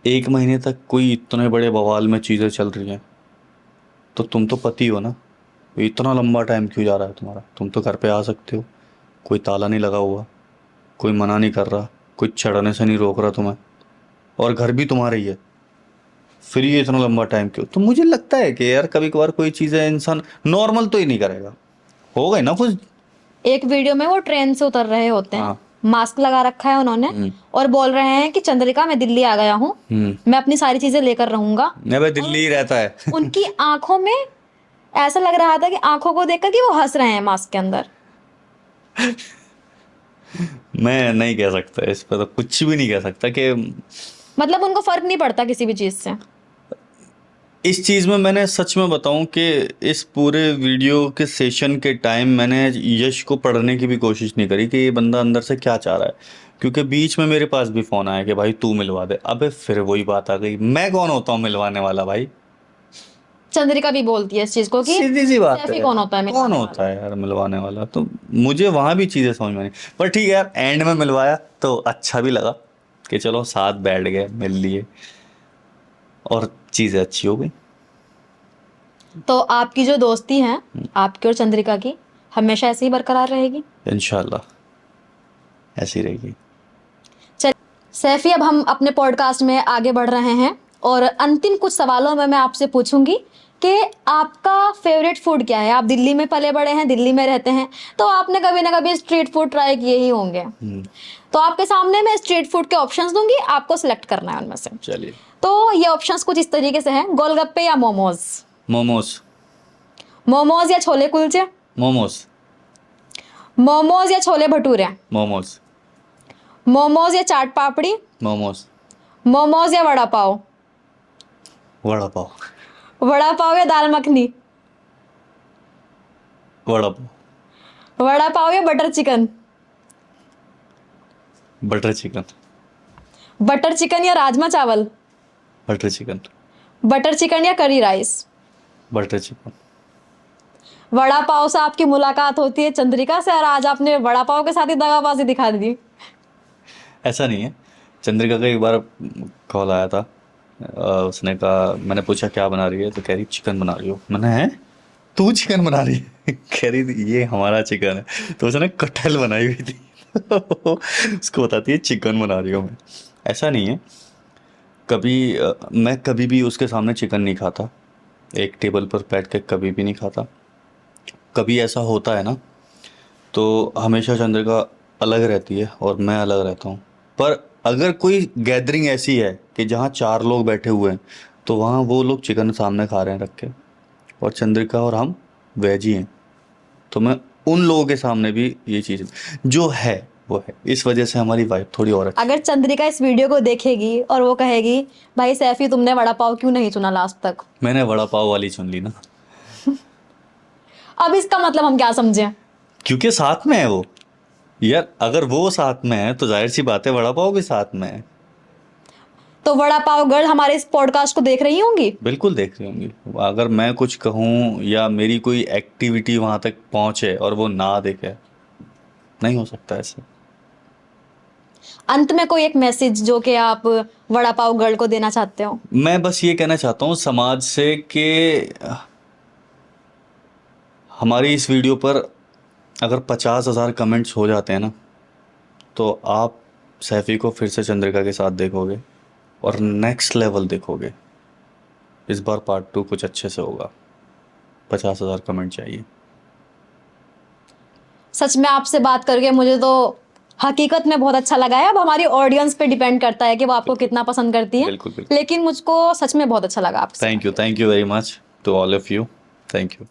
1 महीने तक कोई इतने बड़े बवाल में चीज़ें चल रही हैं, तो तुम तो पति हो ना, इतना लंबा टाइम क्यों जा रहा है तुम्हारा? तुम तो घर पे आ सकते हो, कोई ताला नहीं लगा हुआ, कोई मना नहीं कर रहा, कोई चढ़ने से नहीं रोक रहा तुम्हें, और घर भी तुम्हारा ही है, फिर ये इतना लंबा टाइम क्यों? तो मुझे लगता है कि यार कभी कभार कोई चीज़ें इंसान नॉर्मल तो ही नहीं करेगा, होगा ही ना कुछ। एक वीडियो में वो ट्रेन से उतर रहे होते हैं, हाँ। मास्क लगा रखा है उन्होंने, और बोल रहे हैं कि चंद्रिका मैं दिल्ली आ गया हूँ, मैं अपनी सारी चीजें लेकर रहूंगा। भाई दिल्ली ही रहता है। उनकी आंखों में ऐसा लग रहा था कि आंखों को देखकर कि वो हंस रहे हैं मास्क के अंदर। मैं नहीं कह सकता इस पर, तो कुछ भी नहीं कह सकता कि मतलब उनको फर्क नहीं पड़ता किसी भी चीज से। इस चीज़ में मैंने सच में बताऊं कि इस पूरे वीडियो के सेशन के टाइम मैंने यश को पढ़ने की भी कोशिश नहीं करी कि ये बंदा अंदर से क्या चाह रहा है, क्योंकि बीच में मेरे पास भी फ़ोन आया कि भाई तू मिलवा दे। अबे फिर वही बात आ गई, मैं कौन होता हूँ मिलवाने वाला भाई? चंद्रिका भी बोलती है इस चीज को कि सीधी सी बात सैफी है, कौन होता है कौन मिलवाने होता है यार मिलवाने वाला? तो मुझे वहाँ भी चीज़ें समझ में नहीं, पर ठीक है यार, एंड में मिलवाया तो अच्छा भी लगा कि चलो साथ बैठ गए, मिल लिए और चीज़ें अच्छी हो गई। तो आपकी जो दोस्ती है आपकी और चंद्रिका की हमेशा ऐसे ही बरकरार रहेगी? इंशाल्लाह ऐसी रहेगी। चल सैफी, अब हम अपने पॉडकास्ट में आगे बढ़ रहे हैं और अंतिम कुछ सवालों में मैं आपसे पूछूंगी कि आपका फेवरेट फूड क्या है? आप दिल्ली में पले बड़े हैं, दिल्ली में रहते हैं, तो आपने कभी ना कभी स्ट्रीट फूड ट्राई किए ही होंगे। तो आपके सामने मैं स्ट्रीट फूड के ऑप्शंस दूंगी, आपको सिलेक्ट करना है उनमें से। चलिए। तो ये ऑप्शंस कुछ इस तरीके से हैं: गोलगप्पे या मोमोज? मोमोज। मोमोज या छोले कुलचे? मोमोज। मोमोज या छोले भटूरे? मोमोज। मोमोज या चाट पापड़ी? मोमोज। मोमोज या वड़ा पाव? वड़ा पाव। वड़ा पाव या दाल मखनी? वड़ा पाव। वड़ा पाव या butter chicken? Butter chicken. Butter chicken या राजमा चावल? Butter chicken. बटर चिकन या curry rice? Butter chicken. Vada pav से आपकी मुलाकात होती है चंद्रिका से और आज आपने वड़ा पाव के साथ ही दगाबाजी दिखा दी। ऐसा नहीं है, चंद्रिका का एक बार कॉल आया था, उसने कहा, मैंने पूछा क्या बना रही है, तो कह रही चिकन बना रही हो। मैंने, है तू चिकन बना रही है? कह रही थी ये हमारा चिकन है, तो उसने कटहल बनाई हुई थी। उसको बताती है चिकन बना रही हूँ मैं। ऐसा नहीं है, कभी मैं कभी भी उसके सामने चिकन नहीं खाता, एक टेबल पर बैठ के कभी भी नहीं खाता। कभी ऐसा होता है ना, तो हमेशा चंद्रिका अलग रहती है और मैं अलग रहता हूँ। पर अगर कोई गैदरिंग ऐसी है कि जहाँ 4 लोग बैठे हुए हैं, तो वहाँ वो लोग चिकन सामने खा रहे हैं रख के, और चंद्रिका और हम वेज ही हैं, तो मैं उन लोगों के सामने भी ये चीज़ जो है वो है। इस वजह से हमारी वाइब थोड़ी और अच्छी। अगर चंद्रिका इस वीडियो को देखेगी और वो कहेगी भाई सैफी तुमने वड़ा पाव क्यों नहीं चुना लास्ट तक? मैंने वड़ा पाव वाली चुन ली ना। अब इसका मतलब हम क्या समझें? क्योंकि साथ में है वो यार, अगर वो साथ में है तो जाहिर सी बात है वड़ा पाव भी साथ में है। तो वड़ा पाव गर्ल हमारे इस पॉडकास्ट को देख रही होंगी? बिल्कुल देख रही होंगी। अगर मैं कुछ कहूँ या मेरी कोई एक्टिविटी वहां तक पहुंचे और वो ना देखे, नहीं हो सकता ऐसे। अंत में कोई एक मैसेज जो कि आप वड़ा पाव गर्ल को देना चाहते हो? मैं बस ये कहना चाहता हूँ समाज से कि हमारी इस वीडियो पर अगर 50,000 कमेंट्स हो जाते हैं ना, तो आप सैफी को फिर से चंद्रिका के साथ देखोगे और नेक्स्ट लेवल देखोगे। इस बार पार्ट 2 कुछ अच्छे से होगा। 50,000 कमेंट चाहिए। सच में आपसे बात करके मुझे तो हकीकत में बहुत अच्छा लगा है। अब हमारी ऑडियंस पे डिपेंड करता है कि वो आपको कितना पसंद करती है। बिल्कुल बिल्कुल। लेकिन मुझको सच में बहुत अच्छा लगा आपसे। Thank you very much to all of you. Thank you.